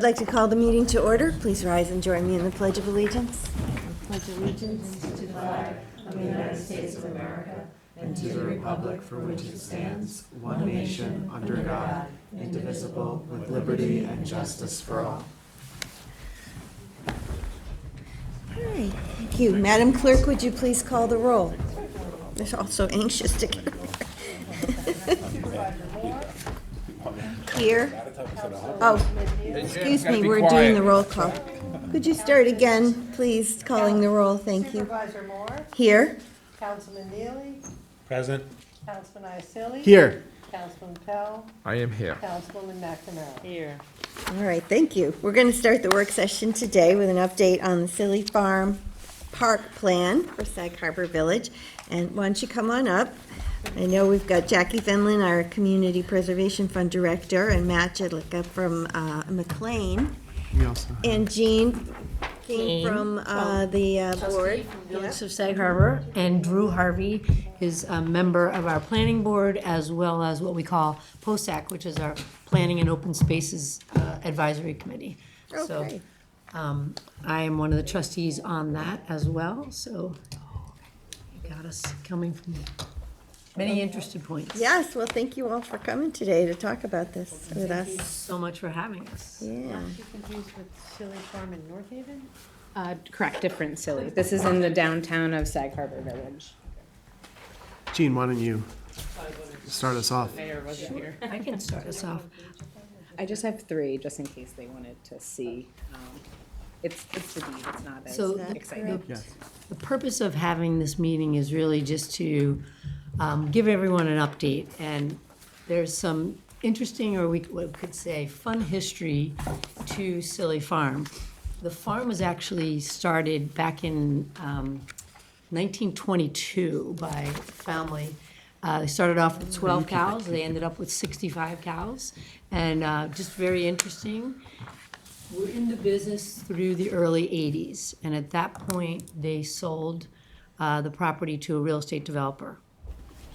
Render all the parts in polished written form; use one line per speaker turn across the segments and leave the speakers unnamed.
like to call the meeting to order. Please rise and join me in the Pledge of Allegiance. I pledge allegiance to the flag of the United States of America and to the republic for which it stands, one nation, under God, indivisible, with liberty and justice for all. All right, thank you. Madam Clerk, would you please call the roll? They're all so anxious to get Here. Oh, excuse me, we're doing the roll call. Could you start again, please, calling the roll? Thank you.
Supervisor Moore,
Here.
Councilman Neely,
Present.
Councilman Isilli.
Here.
Councilman Pell,
I am here.
Councilwoman McNamara. Here.
All right, thank you. We're going to start the work session today with an update on the Silly Farm Park Plan for Sag Harbor Village. And why don't you come on up? I know we've got Jackie Fenlon, our Community Preservation Fund Director, and Matt Jedlicka from McLean. And Jean came from the board.
Village of Sag Harbor, and Drew Harvey is a member of our planning board as well as what we call POSAC, which is our Planning and Open Spaces Advisory Committee.
Okay.
So I am one of the trustees on that as well, so you got us coming from many interested points.
Yes, well, thank you all for coming today to talk about this with
Thank you
us.
so much for having us.
Yeah.
You confused with Silly Farm in North Haven?
Correct, different Silly. This is in the downtown of Sag Harbor Village.
Gene, why don't you start us off?
Mayor wasn't here.
I can start us off.
I just have three, just in case they wanted to see. It's the deed, it's not as
So
exciting.
Yes.
The purpose of having this meeting is really just to give everyone an update. And there's some interesting, or we could say, fun history to Silly Farm. The farm was actually started back in 1922 by a family. They started off with 12 cows. They ended up with 65 cows. And just very interesting. We're in the business through the early 80s, and at that point, they sold the property to a real estate developer.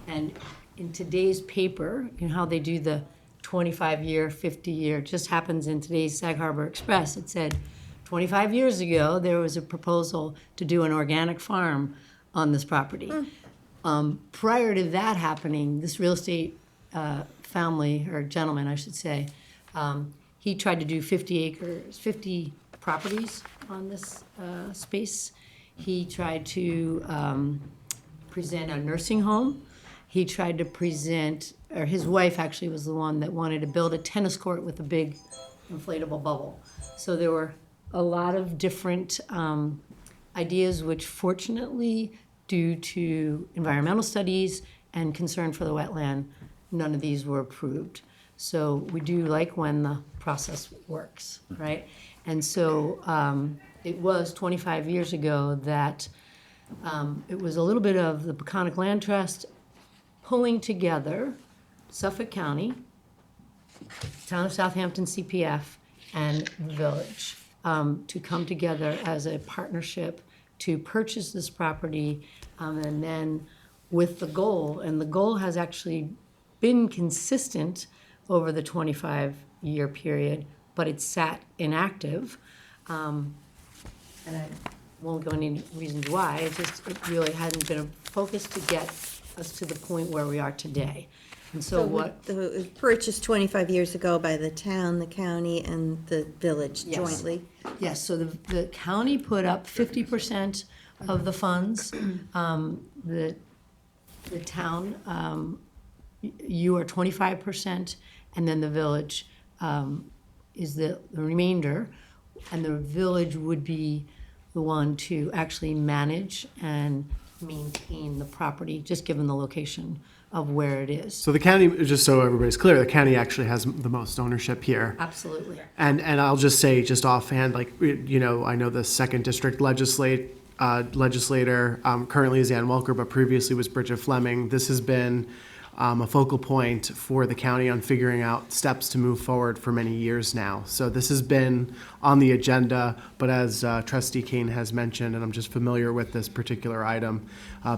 And in today's paper, you know how they do the 25-year, 50-year, just happens in today's Sag Harbor Express, it said 25 years ago, there was a proposal to do an organic farm on this property. Prior to that happening, this real estate family, or gentleman, I should say, he tried to do 50 properties on this space. He tried to present a nursing home. He tried to present, or his wife actually was the one that wanted to build a tennis court with a big inflatable bubble. So there were a lot of different ideas, which fortunately, due to environmental studies and concern for the wetland, none of these were approved. So we do like when the process works, right? And so it was 25 years ago that it was a little bit of the Peconic Land Trust pulling together Suffolk County, Town of Southampton CPF, and the village to come together as a partnership to purchase this property, and then with the goal, and the goal has actually been consistent over the 25-year period, but it's sat inactive. And I won't go into any reasons why, it really hadn't been a focus to get us to the point where we are today. And so what?
It was purchased 25 years ago by the town, the county, and the village
Yes.
jointly.
Yes, so the county put up 50% of the funds. The town, you are 25%, and then the village is the remainder. And the village would be the one to actually manage and maintain the property, just given the location of where it is.
So the county, just so everybody's clear, the county actually has the most ownership here.
Absolutely.
And I'll just say, just offhand, like, you know, I know the second district legislator currently is Ann Welker, but previously was Bridget Fleming. This has been a focal point for the county on figuring out steps to move forward for many years now. So this has been on the agenda, but as Trustee Kane has mentioned, and I'm just familiar with this particular item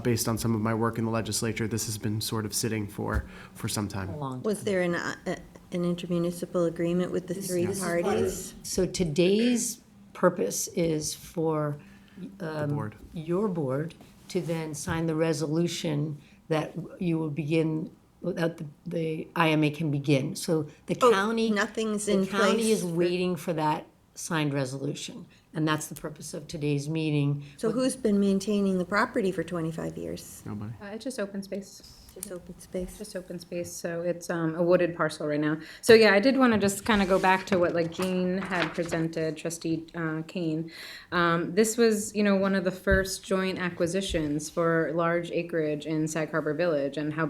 based on some of my work in the legislature, this has been sort of sitting for some time.
Long.
Was there an intermunicipal agreement with the three parties?
So today's purpose is for
board.
your board to then sign the resolution that you will begin, that the IMA can begin. So the county.
Nothing's in
The county
place
is
for-
waiting for that signed resolution, and that's the purpose of today's meeting.
So who's been maintaining the property for 25 years?
Nobody.
It's just open space.
Just open space?
Just open space, so it's a wooded parcel right now. So yeah, I did want to just kind of go back to what like Jean had presented, trustee Kane. This was, one of the first joint acquisitions for large acreage in Sag Harbor Village, and how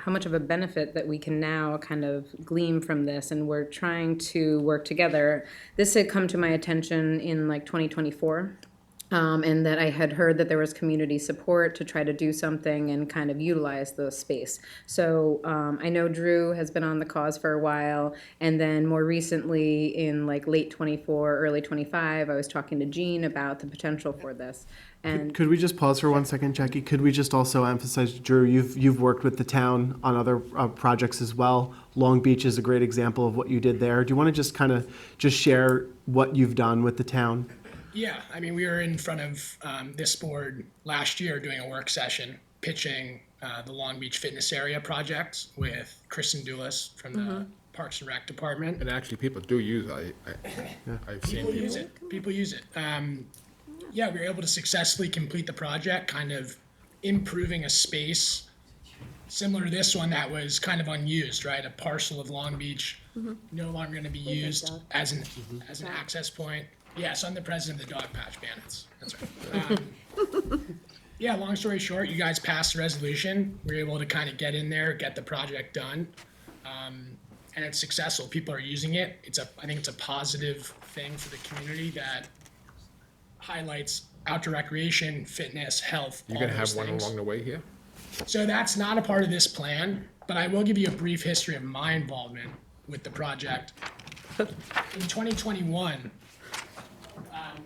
much of a benefit that we can now kind of glean from this, and we're trying to work together. This had come to my attention in like 2024. And that I had heard that there was community support to try to do something and kind of utilize the space. So I know Drew has been on the cause for a while, and then more recently in like late 24, early 25, I was talking to Jean about the potential for this. And
Could we just pause for 1 second, Jackie? Could we just also emphasize, Drew, you've worked with the town on other projects as well. Long Beach is a great example of what you did there. Do you want to just kind of just share what you've done with the town?
Yeah, I mean, we were in front of this board last year doing a work session pitching the Long Beach Fitness Area project with Kristen Doulis from the Parks and Rec Department.
And actually, people do use it. I've seen
People use
people.
it. People use it. Yeah, we were able to successfully complete the project, kind of improving a space similar to this one that was kind of unused, right? A parcel of Long Beach no longer going to be used as an access point. Yes, I'm the president of the Dog Patch Bandits. That's right. Yeah, long story short, you guys passed a resolution. We were able to kind of get in there, get the project done, and it's successful. People are using it. I think it's a positive thing for the community that highlights outdoor recreation, fitness, health.
You're
all
gonna have
those
one
things.
along the way here?
So that's not a part of this plan, but I will give you a brief history of my involvement with the project. In 2021,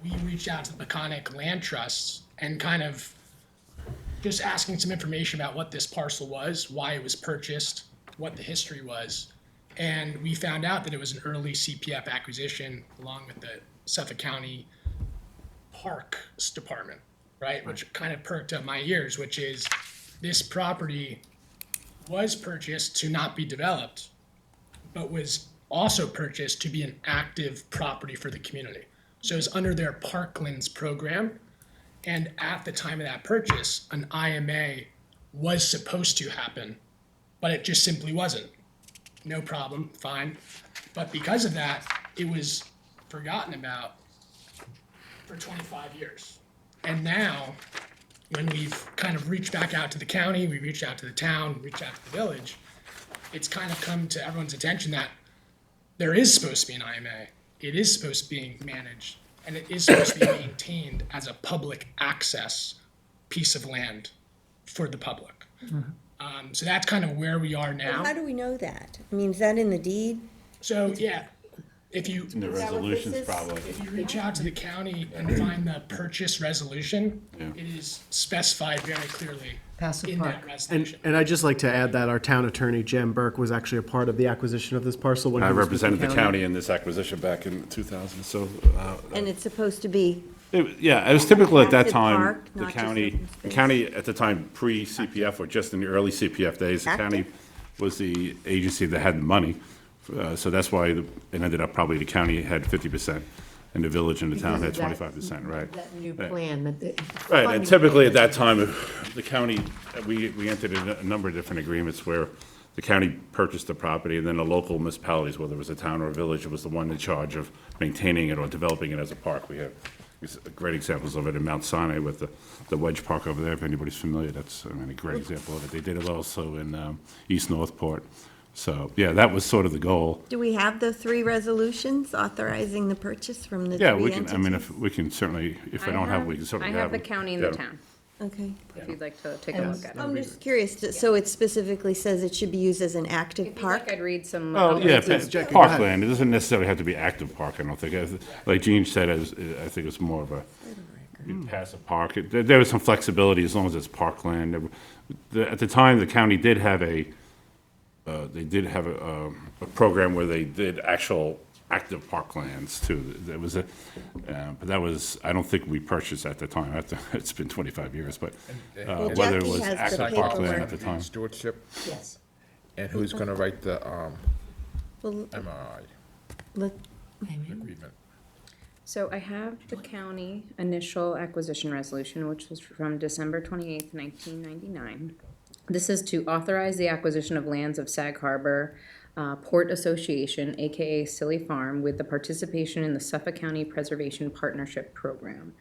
we reached out to the Peconic Land Trusts and kind of just asking some information about what this parcel was, why it was purchased, what the history was. And we found out that it was an early CPF acquisition along with the Suffolk County Parks Department, right? Which kind of perked up my ears, which is this property was purchased to not be developed, but was also purchased to be an active property for the community. So it's under their Parklands program. And at the time of that purchase, an IMA was supposed to happen, but it just simply wasn't. No problem, fine. But because of that, it was forgotten about for 25 years. And now, when we've kind of reached back out to the county, we reached out to the town, reached out to the village, it's kind of come to everyone's attention that there is supposed to be an IMA. It is supposed to be managed, and it is supposed to be maintained as a public access piece of land for the public. So that's kind of where we are now.
How do we know that? I mean, is that in the deed?
So, yeah, if you,
The
that what this
resolutions
is?
probably.
if you reach out to the county and find the purchase resolution,
Yeah.
it is specified very clearly
Passive
in
Park.
that
And,
resolution.
and I'd just like to add that our town attorney, Jim Burke, was actually a part of the acquisition of this parcel when he
I
was with
represented the county in this acquisition back in 2000, so,
And it's supposed to be,
yeah, it was typical at that
Active
time,
park,
the
not just
county,
open
the
space.
county at the time, pre-CPF or just in the early CPF days, the
Active?
county was the agency that had the money. So that's why it ended up probably the county had 50% and the village and the town had
Because of that-
25%, right?
That new
Right.
plan that the.
Right, and
funding
typically at
plan.
that time, the county, we entered a number of different agreements where the county purchased the property, and then the local municipalities, whether it was a town or a village, was the one in charge of maintaining it or developing it as a park. We have great examples of it in Mount Sinai with the Wedge Park over there, if anybody's familiar, that's, a great example of it. They did it also in East Northport. So, yeah, that was sort of the goal.
do we have the three resolutions authorizing the purchase from the three
Yeah,
entities?
if we can certainly, if I don't have, we can certainly
I
have
have the
them.
county and
Yeah.
the town,
Okay.
if you'd like to take a look at it.
I'm just curious, so it specifically says it should be used as an active
If you'd like,
park?
I'd read some.
Oh, yeah,
Jackie, go ahead.
parkland, it doesn't necessarily have to be active park, I don't think. Like Gene said, I think it's more of a passive park. There was some flexibility as long as it's parkland. At the time, the county did have they did have a program where they did actual active parklands too. There was but that was, I don't think we purchased at the time. It's been 25 years, but whether it
Jackie
was
has the
active
paperwork.
parkland at the time.
Stewardship,
Yes.
and who's gonna write the,
Well,
MRI
let-
agreement?
So I have the county initial acquisition resolution, which was from December 28th, 1999. This is to authorize the acquisition of lands of Sag Harbor Port Association, AKA Silly Farm, with the participation in the Suffolk County Preservation Partnership Program.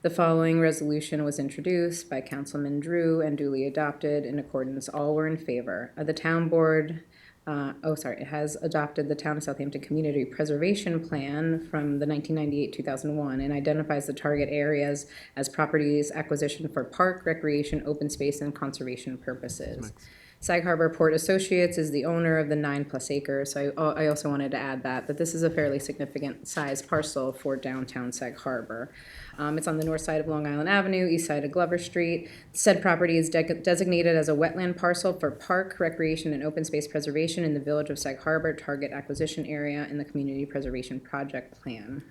The following resolution was introduced by Councilman Drew and duly adopted in accordance. All were in favor. The town board, it has adopted the Town of Southampton Community Preservation Plan from the 1998-2001 and identifies the target areas as properties acquisition for park, recreation, open space, and conservation purposes. Sag Harbor Port Associates is the owner of the 9+ acres. So I also wanted to add that this is a fairly significant size parcel for downtown Sag Harbor. It's on the north side of Long Island Avenue, east side of Glover Street. Said property is designated as a wetland parcel for park, recreation, and open space preservation in the village of Sag Harbor target acquisition area in the Community Preservation Project Plan.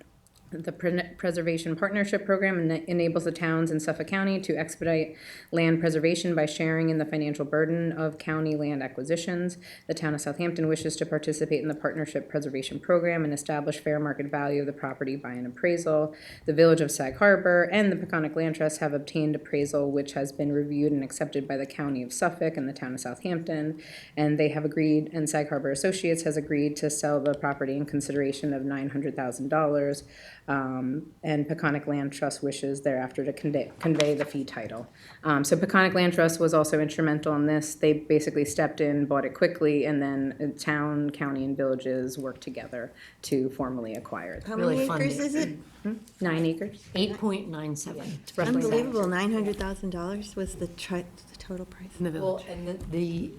The Preservation Partnership Program enables the towns in Suffolk County to expedite land preservation by sharing in the financial burden of county land acquisitions. The Town of Southampton wishes to participate in the Partnership Preservation Program and establish fair market value of the property by an appraisal. The Village of Sag Harbor and the Peconic Land Trust have obtained appraisal which has been reviewed and accepted by the County of Suffolk and the Town of Southampton, and they have agreed, and Sag Harbor Associates has agreed to sell the property in consideration of $900,000. And Peconic Land Trust wishes thereafter to convey the fee title. So Peconic Land Trust was also instrumental in this. They basically stepped in, bought it quickly, and then town, county, and villages worked together to formally acquire it.
How
Really
many
fun
acres
day.
is it?
9 acres.
8.97.
It's roughly that.
Unbelievable, $900,000 was the total price.
In the village. Well, and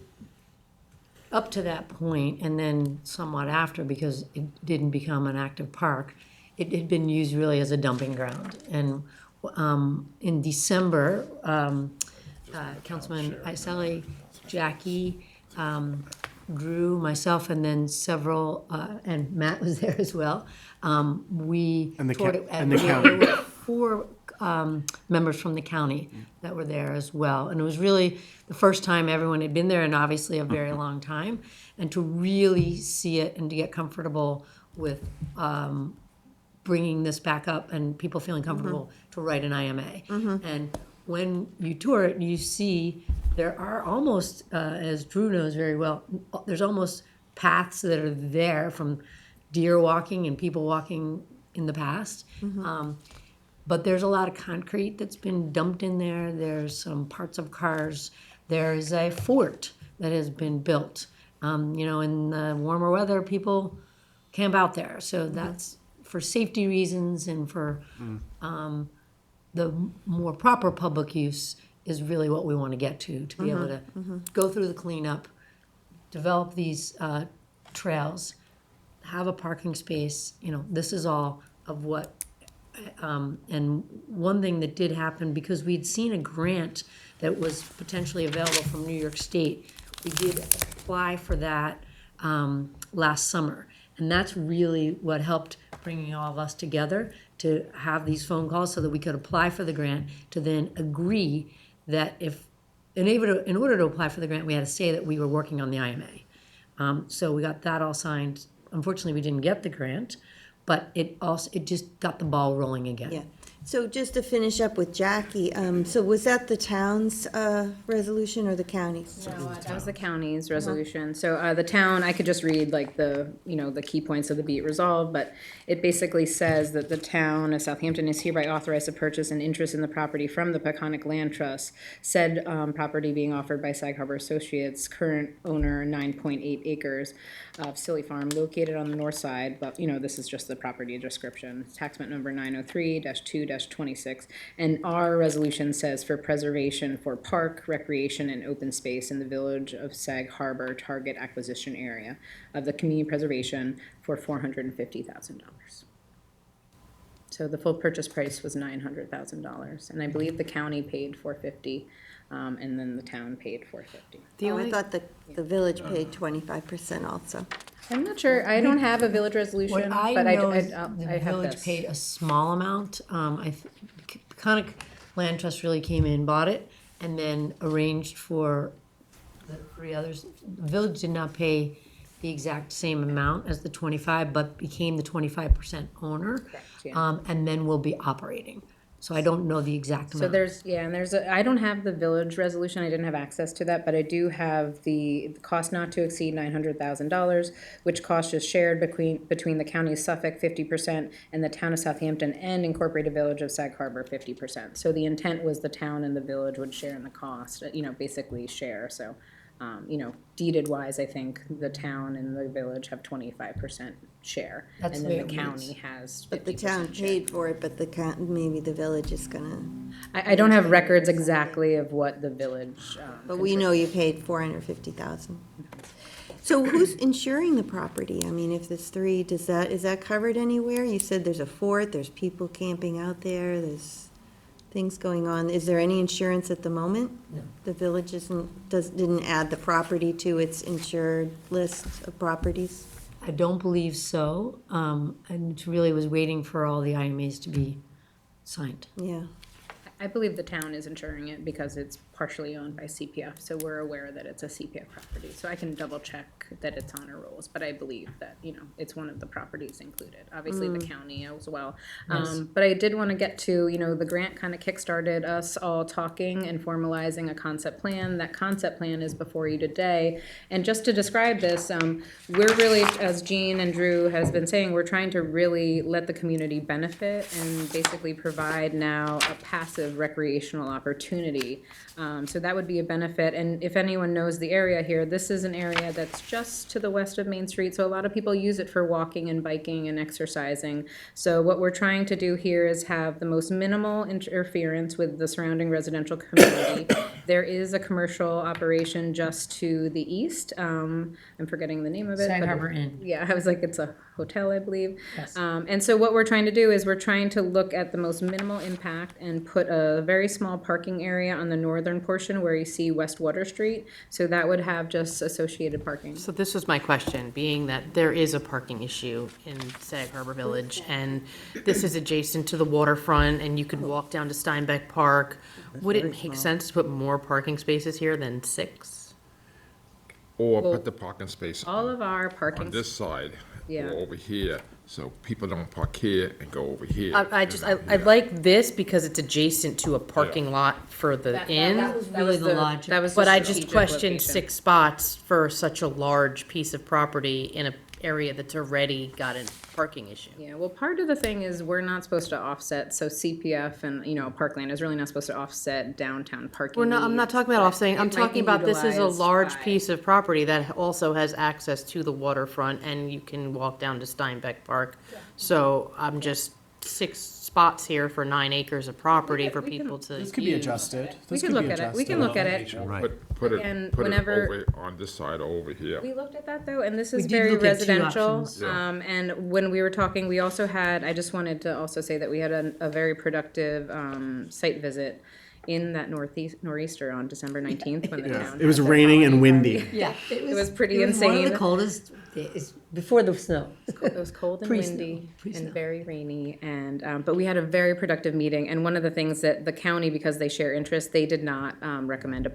up to that point, and then somewhat after, because it didn't become an active park, it had been used really as a dumping ground. And in December, Councilman Iselli, Jackie, Drew, myself, and then several, and Matt was there as well. We
And the
toured
ca-
it,
and the
there
county.
were 4 members from the county that were there as well. And it was really the first time everyone had been there, and obviously a very long time, and to really see it and to get comfortable with bringing this back up and people feeling comfortable to write an IMA. And when you tour it, you see there are almost, as Drew knows very well, there's almost paths that are there from deer walking and people walking in the past. But there's a lot of concrete that's been dumped in there. There's some parts of cars. There's a fort that has been built. In the warmer weather, people camp out there. So that's for safety reasons and for the more proper public use is really what we want to get to be able to go through the cleanup, develop these trails, have a parking space. This is all of what. And one thing that did happen, because we'd seen a grant that was potentially available from New York State, we did apply for that last summer. And that's really what helped bringing all of us together to have these phone calls so that we could apply for the grant, to then agree that in order to apply for the grant, we had to say that we were working on the IMA. So we got that all signed. Unfortunately, we didn't get the grant, but it just got the ball rolling again.
Yeah. So just to finish up with Jackie, so was that the town's resolution or the county's?
No, that was the county's resolution. So the town, I could just read the key points of the be it resolved, but it basically says that the town of Southampton is hereby authorized to purchase an interest in the property from the Peconic Land Trust, said property being offered by Sag Harbor Associates, current owner 9.8 acres of Silly Farm located on the north side, but this is just the property description. Tax map number 903-2-26, and our resolution says for preservation for park, recreation, and open space in the village of Sag Harbor target acquisition area of the community preservation for $450,000. So the full purchase price was $900,000, and I believe the county paid $450, and then the town paid $450.
I thought the village paid 25% also.
I'm not sure, I don't have a village resolution,
What I
but
know is
I
the
have
village
this.
paid a small amount. Peconic Land Trust really came in, bought it, and then arranged for the three others. The village did not pay the exact same amount as the 25, but became the 25% owner.
yeah.
And then will be operating. So I don't know the exact amount.
So I don't have the village resolution, I didn't have access to that, but I do have the cost not to exceed $900,000, which cost is shared between the county of Suffolk 50% and the town of Southampton and Incorporated Village of Sag Harbor 50%. So the intent was the town and the village would share in the cost, basically share, so. Deeded wise, I think the town and the village have 25% share.
That's
and
the
then
way
the
it
county
reads.
has 50%
But the town
share.
paid for it, but maybe the village is gonna,
I don't have records exactly of what the village,
but we know you paid 450,000. So who's insuring the property? I mean, if there's three, is that covered anywhere? You said there's a fort, there's people camping out there, there's things going on. Is there any insurance at the moment?
No.
The village didn't add the property to its insured list of properties?
I don't believe so. And it really was waiting for all the IMAs to be signed.
Yeah.
I believe the town is insuring it because it's partially owned by CPF, so we're aware that it's a CPF property. So I can double check that it's on our rolls, but I believe that, it's one of the properties included. Obviously, the county as well. But I did want to get to, the grant kind of kickstarted us all talking and formalizing a concept plan. That concept plan is before you today. And just to describe this, we're really, as Jean and Drew has been saying, we're trying to really let the community benefit and basically provide now a passive recreational opportunity. So that would be a benefit. And if anyone knows the area here, this is an area that's just to the west of Main Street. So a lot of people use it for walking and biking and exercising. So what we're trying to do here is have the most minimal interference with the surrounding residential community. There is a commercial operation just to the east. I'm forgetting the name of it.
Sag
but
Harbor Inn.
Yeah, I was like, it's a hotel, I believe.
Yes.
And so what we're trying to do is we're trying to look at the most minimal impact and put a very small parking area on the northern portion where you see West Water Street. So that would have just associated parking.
So this was my question, being that there is a parking issue in Sag Harbor Village, and this is adjacent to the waterfront, and you could walk down to Steinbeck Park. Would it make sense to put more parking spaces here than 6?
Or
Well,
put the parking space
All of our
on
parking.
this side
Yeah.
or over here, so people don't park here and go over here.
I like this because it's adjacent to a parking lot for the inn.
That was really the logic.
That was
But
the
I just
strategic
questioned
location.
6 spots for such a large piece of property in an area that's already got a parking issue.
Yeah, well, part of the thing is we're not supposed to offset, so CPF and, Parkland is really not supposed to offset downtown parking.
I'm not
needs,
talking about
but
offsetting,
it
I'm
might
talking
be
about this is a
utilized
large
by-
piece of property that also has access to the waterfront, and you can walk down to Steinbeck Park. So I'm just 6 spots here for 9 acres of property for people to
This could be
use.
adjusted.
We
This
can
could
look
be
at it, we
adjusted.
can look at it.
Put
Again,
it
whenever-
over on this side or over here.
We looked at that though, and this is
did
very
look at two
residential.
options.
Yeah.
And when we were talking, we also had, I just wanted to also say that we had a very productive, site visit in that nor'easter on December 19th when the
Yeah,
town.
it was
had their
raining and
holiday
windy.
Yeah,
It was pretty
It was one of
insane.
the coldest, it's before the snow.
It was cold and
Pre-snow,
windy
pre-snow.
and very rainy, and but we had a very productive meeting. And one of the things that the county, because they share interests, they did not recommend a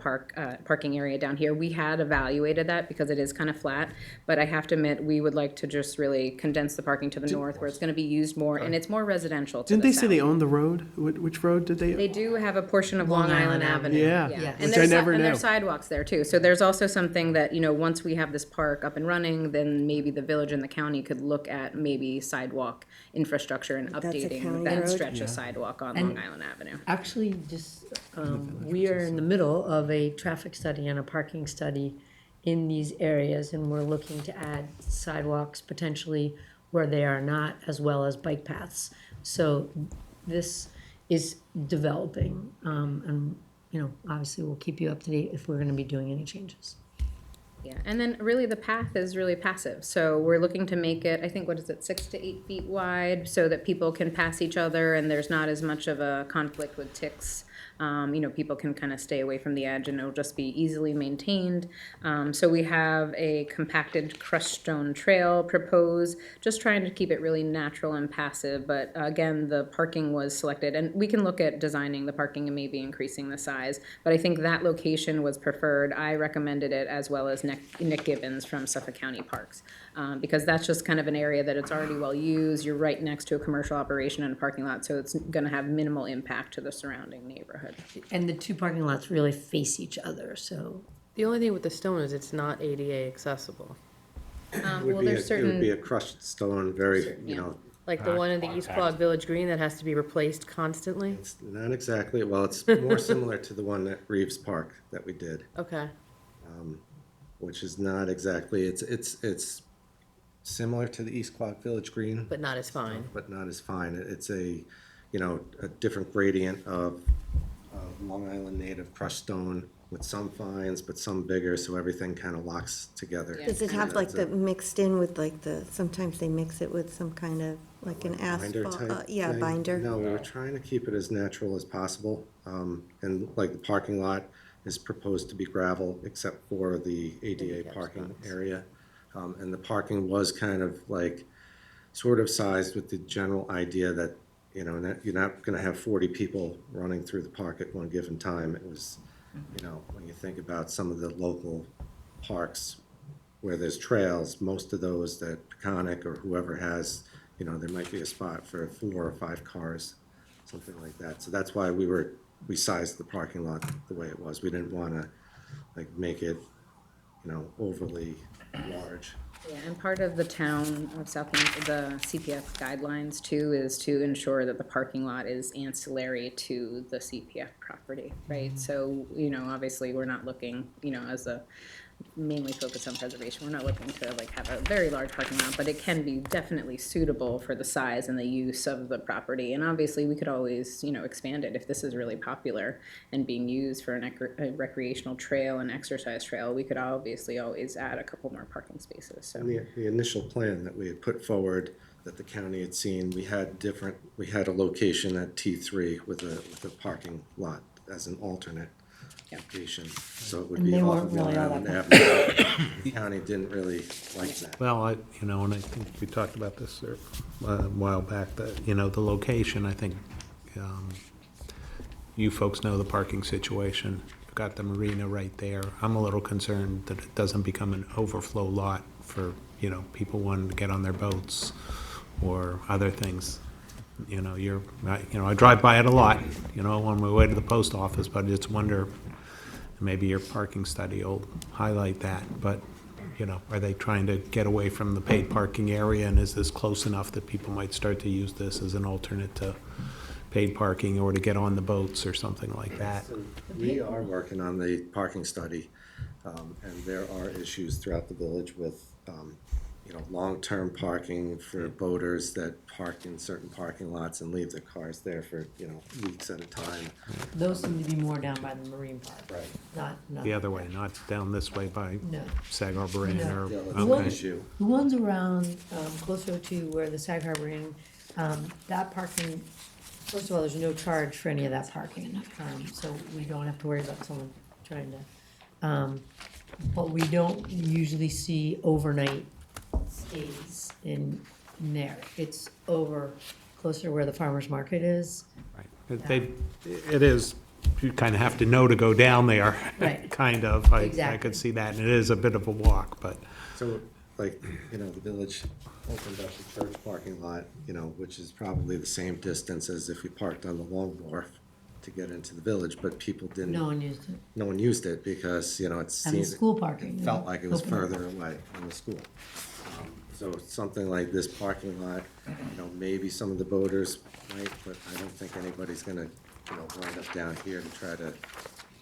parking area down here. We had evaluated that because it is kind of flat, but I have to admit we would like to just really condense the parking to the north where it's going to be used more, and it's more residential. To
Didn't
the
they say they
south.
owned the road? Which road did they?
They do have a portion of Long
Long
Island
Island
Avenue.
Yeah,
Yes.
And
which
there's
I never
and
knew.
there's sidewalks there too. So there's also something that, once we have this park up and running, then maybe the village and the county could look at maybe sidewalk infrastructure and
That's a
updating
county
that
road?
stretch of sidewalk on
And-
Long Island Avenue.
Actually, we are in the middle of a traffic study and a parking study in these areas, and we're looking to add sidewalks potentially where they are not, as well as bike paths. So this is developing, and, obviously we'll keep you up to date if we're gonna be doing any changes.
Yeah, and then really the path is really passive. So we're looking to make it, I think, what is it, 6 to 8 feet wide, so that people can pass each other and there's not as much of a conflict with ticks. People can kind of stay away from the edge and it'll just be easily maintained. So we have a compacted crushed stone trail proposed, just trying to keep it really natural and passive. But again, the parking was selected, and we can look at designing the parking and maybe increasing the size. But I think that location was preferred. I recommended it, as well as Nick Gibbons from Suffolk County Parks, because that's just kind of an area that it's already well used. You're right next to a commercial operation and a parking lot, so it's going to have minimal impact to the surrounding neighborhood.
And the two parking lots really face each other, so.
The only thing with the stone is it's not ADA accessible.
Well, there's
It would be a
certain,
crushed stone, very,
yeah.
you know,
Like the one in the East Quogue Village Green that has to be replaced constantly?
it's not exactly, well, it's more similar to the one at Reeves Park that we did,
Okay.
which is not exactly, it's similar to the East Quogue Village Green,
But not as fine.
but not as fine. It's a, you know, a different gradient of Long Island native crushed stone with some fines, but some bigger, so everything kind of locks together.
Yeah.
Does it have like the mixed in with like sometimes they mix it with some kind of, like an
Binder
asphalt,
type
yeah,
thing?
binder?
No, we were trying to keep it as natural as possible. And like the parking lot is proposed to be gravel except for the ADA
Handicap
parking
spots.
area. And the parking was kind of like, sort of sized with the general idea that, you know, you're not gonna have 40 people running through the park at one given time. It was, you know, when you think about some of the local parks where there's trails, most of those that Peconic or whoever has, you know, there might be a spot for 4 or 5 cars, something like that. So that's why we sized the parking lot the way it was. We didn't wanna like make it, you know, overly large.
Yeah, and part of the town of Southampton, the CPF guidelines too, is to ensure that the parking lot is ancillary to the CPF property, right? So, you know, obviously, we're not looking, you know, as a mainly focused on preservation, we're not looking to like have a very large parking lot, but it can be definitely suitable for the size and the use of the property. And obviously, we could always, you know, expand it if this is really popular and being used for a recreational trail and exercise trail. We could obviously always add a couple more parking spaces, so.
And the initial plan that we had put forward, that the county had seen, we had a location at T3 with a parking lot as an alternate location. So it would
And
be
they
off
weren't
of
really
Long
all
Island
that
Avenue. The county didn't really like that.
Well, and I think we talked about this a while back, that, you know, the location, I think, you folks know the parking situation. You've got the marina right there. I'm a little concerned that it doesn't become an overflow lot for, you know, people wanting to get on their boats or other things. You know, I drive by it a lot, you know, on my way to the post office, but I just wonder, maybe your parking study will highlight that, but, you know, are they trying to get away from the paid parking area, and is this close enough that people might start to use this as an alternate to paid parking or to get on the boats or something like that?
So we are working on the parking study, and there are issues throughout the village with, you know, long-term parking for boaters that park in certain parking lots and leave their cars there for, you know, weeks at a time.
Those seem to be more down by the marine park.
Right.
Not.
The other way, not down this way by
No.
Sag Harbor Inn
No.
or,
Yeah, that's
Well-
an
okay.
issue.
The ones around, closer to where the Sag Harbor Inn, that parking, first of all, there's no charge for any of that parking. So we don't have to worry about someone trying to, but we don't usually see overnight stays in there. It's over closer to where the farmer's market is.
Right. It is, you kind of have to know to go down there.
Right.
Kind of. I
Exactly.
could see that, and it is a bit of a walk, but.
So, like, you know, the village opened up the church parking lot, you know, which is probably the same distance as if we parked on the Long Wharf to get into the village, but people didn't.
No one used it.
No one used it because, you know, it
And the
seemed,
school parking.
felt like it was
Open up.
further away from the school. So something like this parking lot, you know, maybe some of the boaters might, but I don't think anybody's gonna, you know, wind up down here to try to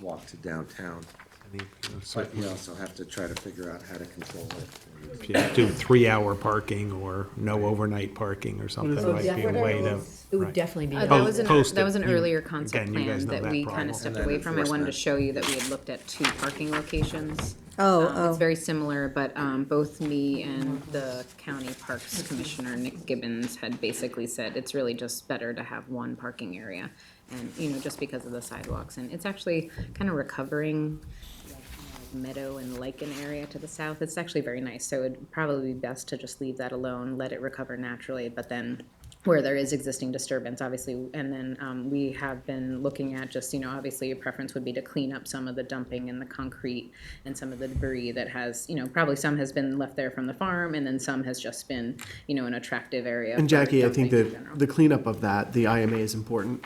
walk to downtown.
I think, you know,
But
certainly
you also have to try to figure out how to control it.
if you do 3-hour parking or no overnight parking or something,
So
might be a
definitely-
way to.
It would
right.
definitely be.
That
Oh,
was
post
that
it.
was an
You-
earlier concept
again, you guys
plan
know
that
that
we kind
problem.
of stepped
And then
away from. I wanted to
enforcement.
show you that we had looked at 2 parking locations
Oh,
It's very similar, but both me and the county parks commissioner, Nick Gibbons, had basically said it's really just better to have one parking area. And, you know, just because of the sidewalks. And it's actually kind of recovering meadow and lichen area to the south. It's actually very nice, so it'd probably be best to just leave that alone, let it recover naturally, but then where there is existing disturbance, obviously, and then we have been looking at just, you know, obviously your preference would be to clean up some of the dumping and the concrete and some of the debris that has, you know, probably some has been left there from the farm, and then some has just been, you know, an attractive area.
And
for
Jackie, I think
dumping in general.
the cleanup of that, the IMA is important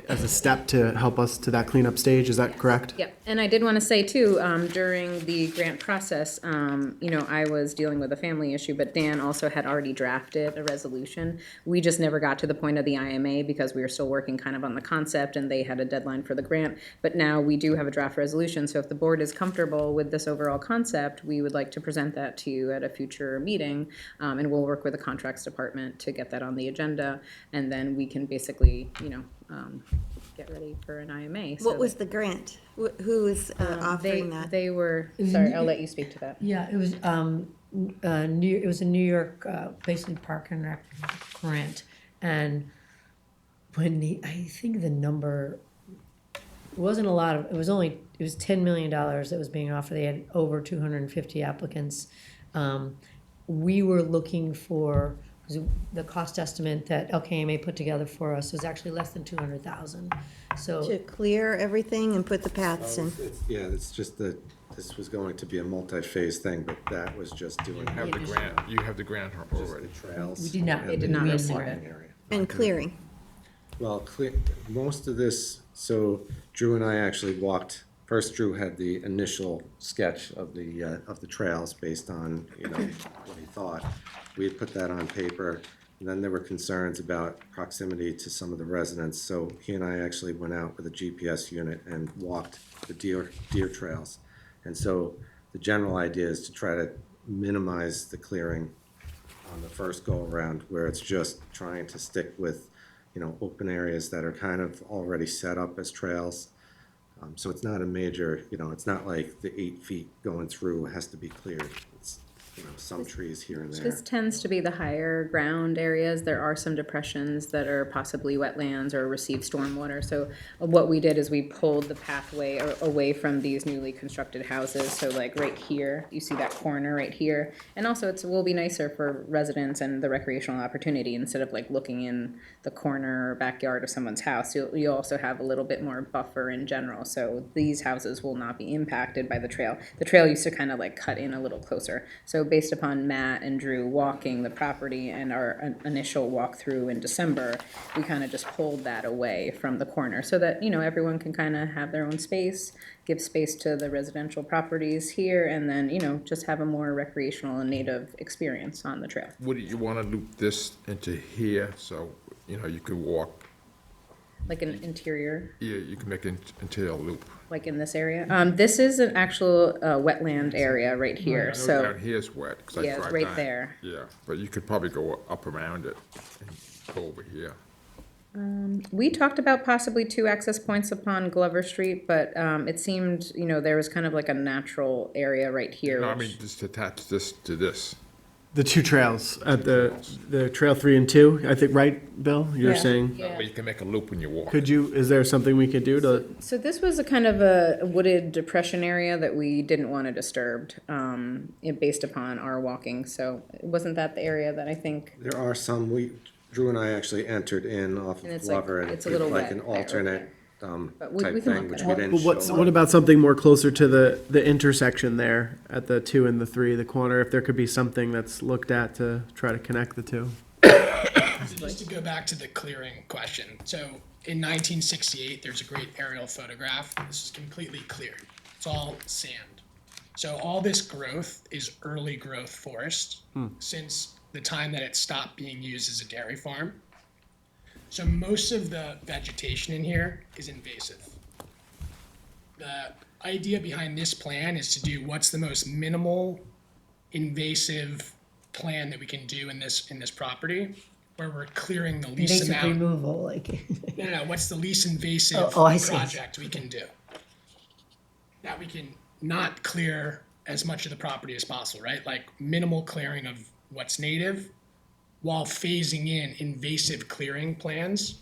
as a step to help us to that cleanup stage, is that correct?
Yep, and I did want to say too, during the grant process, you know, I was dealing with a family issue, but Dan also had already drafted a resolution. We just never got to the point of the IMA because we were still working kind of on the concept and they had a deadline for the grant. But now we do have a draft resolution, so if the board is comfortable with this overall concept, we would like to present that to you at a future meeting. And we'll work with the contracts department to get that on the agenda, and then we can basically, you know, get ready for an IMA. so
what was
that-
the grant? Who was offering that?
They were, sorry, I'll let you speak to that.
Yeah, it was, it was a New York, basically Park and Rec grant. And I think the number, it wasn't a lot of, it was $10 million that was being offered. They had over 250 applicants. We were looking for, the cost estimate that LKMA put together for us was actually less than 200,000. So
To clear everything and put the paths in?
Yeah, it's just that this was going to be a multi-phase thing, but that was just doing.
Have the grant, you have the grant already.
The trails.
we did not.
and
They did
the
not
we
receive
parking
it.
area.
And clearing.
Well, most of this, so Drew and I actually walked, first Drew had the initial sketch of the trails based on, you know, what he thought. We had put that on paper, and then there were concerns about proximity to some of the residents, so he and I actually went out with a GPS unit and walked the deer trails. And so the general idea is to try to minimize the clearing on the first go-around, where it's just trying to stick with, you know, open areas that are kind of already set up as trails. So it's not a major, you know, it's not like the 8 feet going through has to be cleared. It's, you know, some trees here and there.
This tends to be the higher ground areas. There are some depressions that are possibly wetlands or receive stormwater. So what we did is we pulled the pathway away from these newly constructed houses. So like right here, you see that corner right here. And also it will be nicer for residents and the recreational opportunity instead of like looking in the corner or backyard of someone's house. You also have a little bit more buffer in general. So these houses will not be impacted by the trail. The trail used to kind of like cut in a little closer. So based upon Matt and Drew walking the property and our initial walkthrough in December, we kind of just pulled that away from the corner so that, you know, everyone can kind of have their own space, give space to the residential properties here, and then, you know, just have a more recreational and native experience on the trail.
Would you want to loop this into here, so, you know, you could walk,
Like an interior,
yeah, you can make it into a loop.
like in this area. This is an actual wetland area right here,
I know
so,
down here's wet, 'cause I
yeah, it's
drive
right
down.
there.
Yeah, but you could probably go up around it and go over here.
We talked about possibly 2 access points upon Glover Street, but it seemed, you know, there was kind of like a natural area right here.
No, I
which-
mean, just attach this to this.
The two trails, at the trail 3 and 2, I think, right, Bill? You're
Yeah.
saying,
That way you can make a loop when you walk.
is there something we could do to,
So this was a kind of a wooded depression area that we didn't want to disturb, based upon our walking, so wasn't that the area that I think?
There are some, Drew and I actually entered in off
And
of
it's like-
Glover and
it's a little
like an
wet there,
alternate
But we
type
can
thing,
look
which
at
we
it.
didn't
what's,
show.
what about something more closer to the intersection there at the 2 and the 3, the corner, if there could be something that's looked at to try to connect the two?
Just to go back to the clearing question, so in 1968, there's a great aerial photograph. This is completely cleared. It's all sand. So all this growth is early growth forest since the time that it stopped being used as a dairy farm. So most of the vegetation in here is invasive. The idea behind this plan is to do what's the most minimal invasive plan that we can do in this property, where we're clearing the least
Invasive
amount.
removal, like,
No, what's the least invasive
Oh, I see.
project we can do? That we can not clear as much of the property as possible, right? Like minimal clearing of what's native while phasing in invasive clearing plans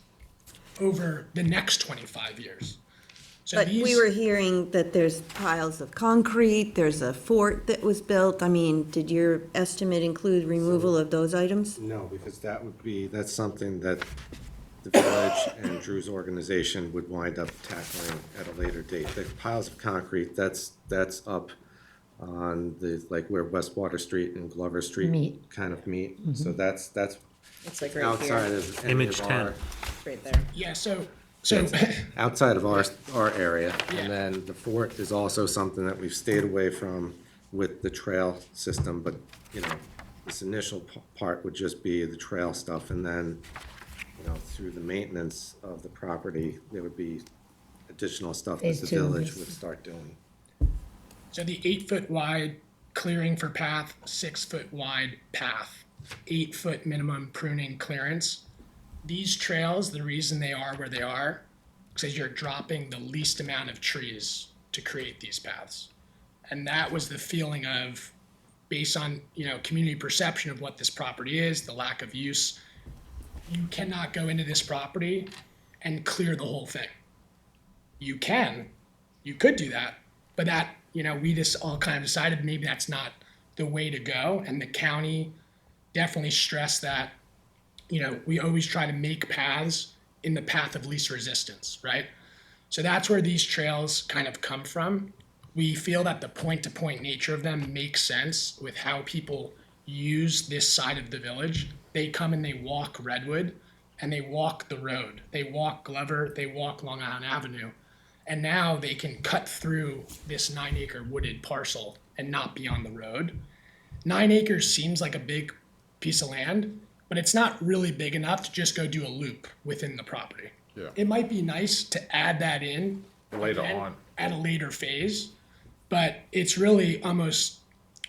over the next 25 years. So
But we
these,
were hearing that there's piles of concrete, there's a fort that was built. I mean, did your estimate include removal of those items?
No, because that's something that the village and Drew's organization would wind up tackling at a later date. The piles of concrete, that's up on the, like where West Water Street and Glover Street
Meet.
kind of meet. So that's
It's like right
outside
here,
of any
Image
of
10.
our,
it's right there.
yeah, so
outside of our area.
Yeah.
And then the fort is also something that we've stayed away from with the trail system, but, you know, this initial part would just be the trail stuff, and then, you know, through the maintenance of the property, there would be additional stuff that
Phase
the
two.
village would start doing.
So the 8-foot wide clearing for path, 6-foot wide path, 8-foot minimum pruning clearance. These trails, the reason they are where they are, because you're dropping the least amount of trees to create these paths. And that was the feeling of, based on, you know, community perception of what this property is, the lack of use, you cannot go into this property and clear the whole thing. You could do that, but that, you know, we just all kind of decided maybe that's not the way to go. And the county definitely stressed that, you know, we always try to make paths in the path of least resistance, right? So that's where these trails kind of come from. We feel that the point-to-point nature of them makes sense with how people use this side of the village. They come and they walk Redwood, and they walk the road. They walk Glover, they walk Long Island Avenue. And now they can cut through this 9-acre wooded parcel and not be on the road. 9 acres seems like a big piece of land, but it's not really big enough to just go do a loop within the property.
Yeah.
It might be nice to add that in
Later
again
on.
at a later phase, but it's really almost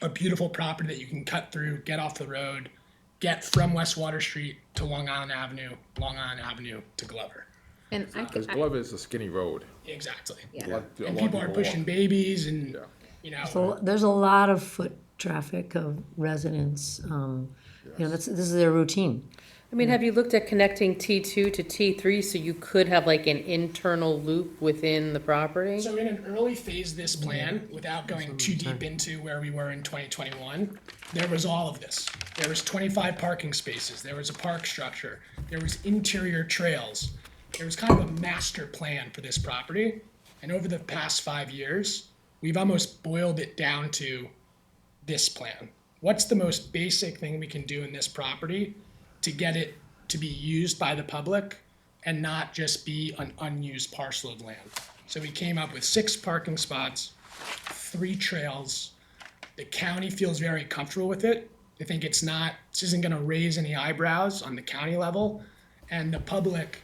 a beautiful property that you can cut through, get off the road, get from West Water Street to Long Island Avenue to Glover.
And
Because Glover is a skinny road.
Exactly.
Yeah.
A lot
And people are pushing
walk.
babies and,
Yeah.
you know.
So there's a lot of foot traffic of residents. You know, this is their routine.
I mean, have you looked at connecting T2 to T3 so you could have like an internal loop within the property?
So in an early phase of this plan, without going too deep into where we were in 2021, there was all of this. There was 25 parking spaces, there was a park structure, there was interior trails. There was kind of a master plan for this property. And over the past 5 years, we've almost boiled it down to this plan. What's the most basic thing we can do in this property to get it to be used by the public and not just be an unused parcel of land? So we came up with 6 parking spots, 3 trails. The county feels very comfortable with it. They think this isn't gonna raise any eyebrows on the county level. And the public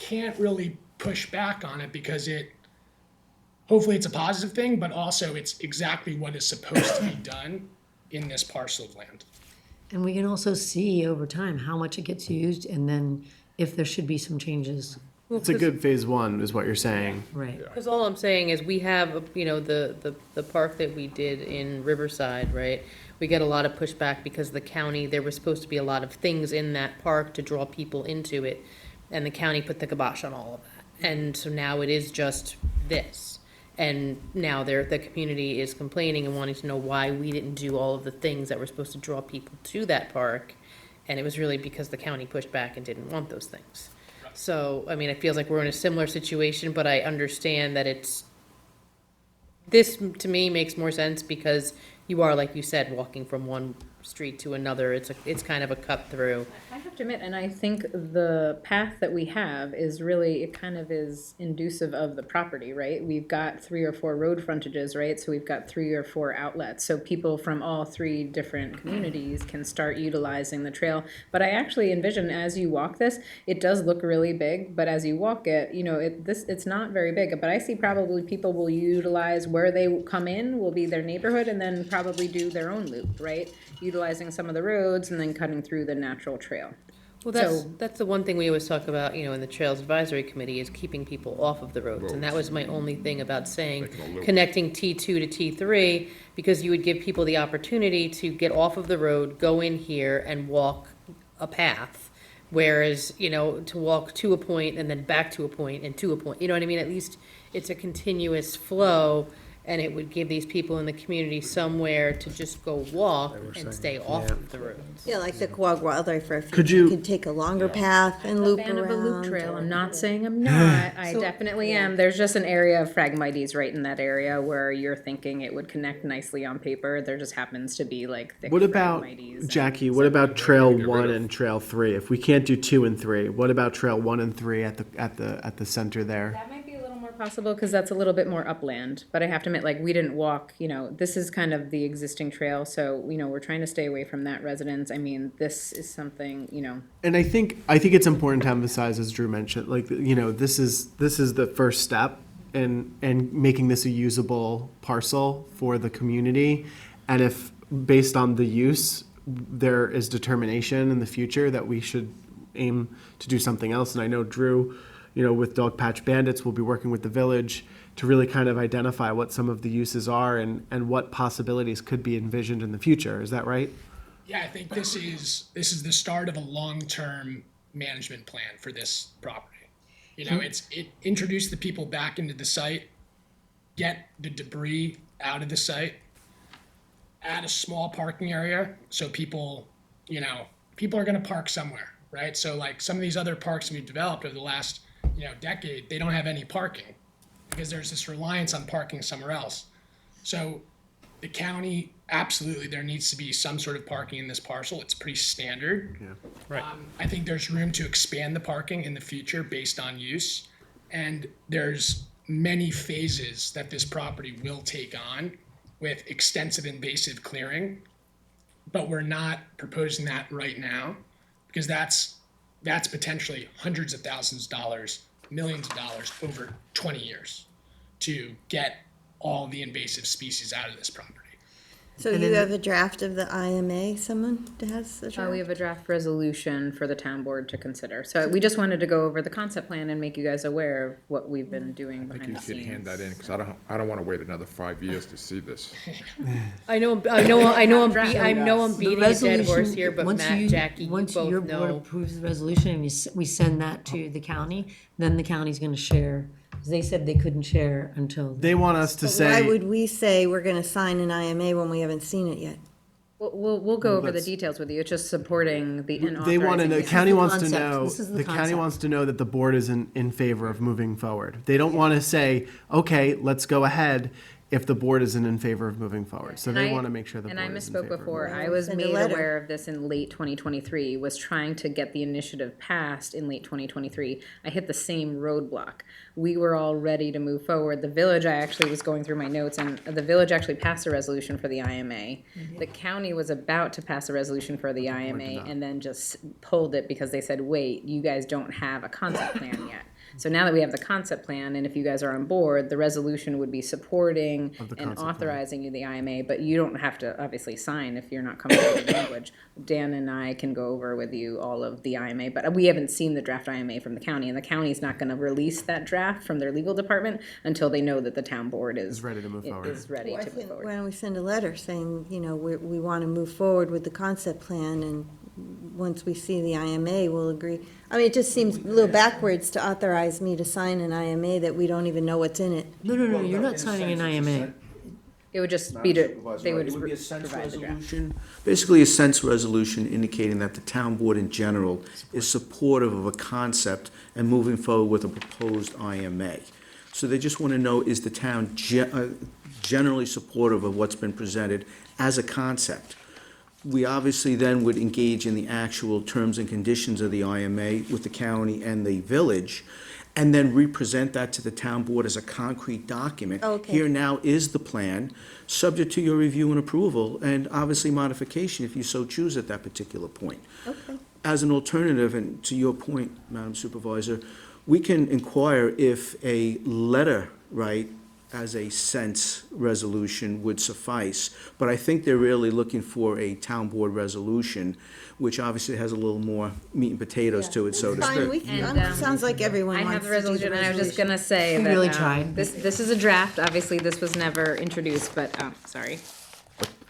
can't really push back on it because hopefully it's a positive thing, but also it's exactly what is supposed to be done in this parcel of land.
And we can also see over time how much it gets used and then if there should be some changes.
It's a good phase one, is what you're saying.
Right.
Because all I'm saying is we have, you know, the park that we did in Riverside, right? We get a lot of pushback because the county, there was supposed to be a lot of things in that park to draw people into it. And the county put the kibosh on all of that. And so now it is just this. And now the community is complaining and wanting to know why we didn't do all of the things that were supposed to draw people to that park. And it was really because the county pushed back and didn't want those things. So, I mean, it feels like we're in a similar situation, but I understand that this to me makes more sense because you are, like you said, walking from one street to another. It's kind of a cut through.
I have to admit, and I think the path that we have is really, it kind of is inducive of the property, right? We've got 3 or 4 road frontages, right? So we've got 3 or 4 outlets. So people from all 3 different communities can start utilizing the trail. But I actually envision as you walk this, it does look really big, but as you walk it, you know, it's not very big. But I see probably people will utilize where they come in will be their neighborhood and then probably do their own loop, right? Utilizing some of the roads and then cutting through the natural trail.
Well,
So-
that's the one thing we always talk about, in the Trails Advisory Committee is keeping people off of the roads. And that was my only thing about saying,
Making a loop.
connecting T2 to T3, because you would give people the opportunity to get off of the road, go in here and walk a path. Whereas, to walk to a point and then back to a point and to a point, you know what I mean? At least it's a continuous flow. And it would give these people in the community somewhere to just go walk and stay off of the roads.
Yeah, like the Quag Wildlife Refuge.
Could you-
could take a longer path and loop
Fan of a loop
around.
trail. I'm not saying I'm not. I definitely am. There's just an area of Phragmites right in that area where you're thinking it would connect nicely on paper. There just happens to be like thick
What about,
Phragmites and-
Jackie, what about Trail 1 and Trail 3? If we can't do 2 and 3, what about Trail 1 and 3 at the center there?
That might be a little more possible because that's a little bit more upland. But I have to admit, like, we didn't walk, this is kind of the existing trail. So, we're trying to stay away from that residence. I mean, this is something,
And I think it's important to emphasize, as Drew mentioned, like, this is the first step in making this a usable parcel for the community. And if, based on the use, there is determination in the future that we should aim to do something else. And I know Drew, with Dog Patch Bandits, we'll be working with the village to really kind of identify what some of the uses are and what possibilities could be envisioned in the future. Is that right?
Yeah, I think this is the start of a long-term management plan for this property. It introduce the people back into the site, get the debris out of the site, add a small parking area so people are going to park somewhere, right? So like some of these other parks we've developed over the last decade, they don't have any parking because there's this reliance on parking somewhere else. So the county, absolutely, there needs to be some sort of parking in this parcel. It's pretty standard.
Yeah.
Right.
I think there's room to expand the parking in the future based on use. And there's many phases that this property will take on with extensive invasive clearing. But we're not proposing that right now because that's potentially hundreds of thousands of dollars, millions of dollars over 20 years to get all the invasive species out of this property.
So you have a draft of the IMA, someone has a draft?
we have a draft resolution for the town board to consider. So we just wanted to go over the concept plan and make you guys aware of what we've been doing
I think
behind
you
the
should
scenes.
hand that in, because I don't want to wait another 5 years to see this.
I know I'm beating a dead horse here, but Matt, Jackie, you
Once your
both
board
know.
approves the resolution and we send that to the county, then the county's gonna share. 'Cause they said they couldn't share until.
They want us to
But why
say,
would we say we're gonna sign an IMA when we haven't seen it yet?
We'll go over the details with you. It's just supporting the and
they want to
authorizing
know,
the-
county wants to
concept.
know,
This is the
the county
concept.
wants to know that the board is in favor of moving forward. They don't want to say, okay, let's go ahead if the board isn't in favor of moving forward. So they want to make sure the board
And I
is in favor.
misspoke
of
before.
moving
I was
Send a
made
letter.
aware of this in late 2023, was trying to get the initiative passed in late 2023. I hit the same roadblock. We were all ready to move forward. The village, I actually was going through my notes, and the village actually passed a resolution for the IMA. The county was about to pass a resolution for the IMA and then just pulled it because they said, wait, you guys don't have a concept plan yet. So now that we have the concept plan, and if you guys are on board, the resolution would be supporting
Of the
and
concept plan.
authorizing you the IMA, but you don't have to obviously sign if you're not comfortable with the language. Dan and I can go over with you all of the IMA, but we haven't seen the draft IMA from the county, and the county's not gonna release that draft from their legal department until they know that the town board is
ready to move forward.
Is ready
Well, I
to move
think,
forward.
why don't we send a letter saying, we want to move forward with the concept plan, and once we see the IMA, we'll agree. I mean, it just seems a little backwards to authorize me to sign an IMA that we don't even know what's in it.
No, you're not signing an IMA.
It would just be to, they would
It would be a sense
provide the draft.
resolution, basically a sense resolution indicating that the town board in general is supportive of a concept and moving forward with a proposed IMA. So they just want to know, is the town generally supportive of what's been presented as a concept? We obviously then would engage in the actual terms and conditions of the IMA with the county and the village, and then represent that to the town board as a concrete document.
Okay.
Here now is the plan, subject to your review and approval, and obviously modification if you so choose at that particular point.
Okay.
As an alternative, and to your point, Madam Supervisor, we can inquire if a letter, right, as a sense resolution would suffice. But I think they're really looking for a town board resolution, which obviously has a little more meat and potatoes to it, so to
Fine,
speak.
sounds like everyone
I
wants
have
to
the
do the
resolution, and I was just
resolution.
gonna say
We
that,
really tried.
this is a draft, obviously, this was never introduced, but, sorry.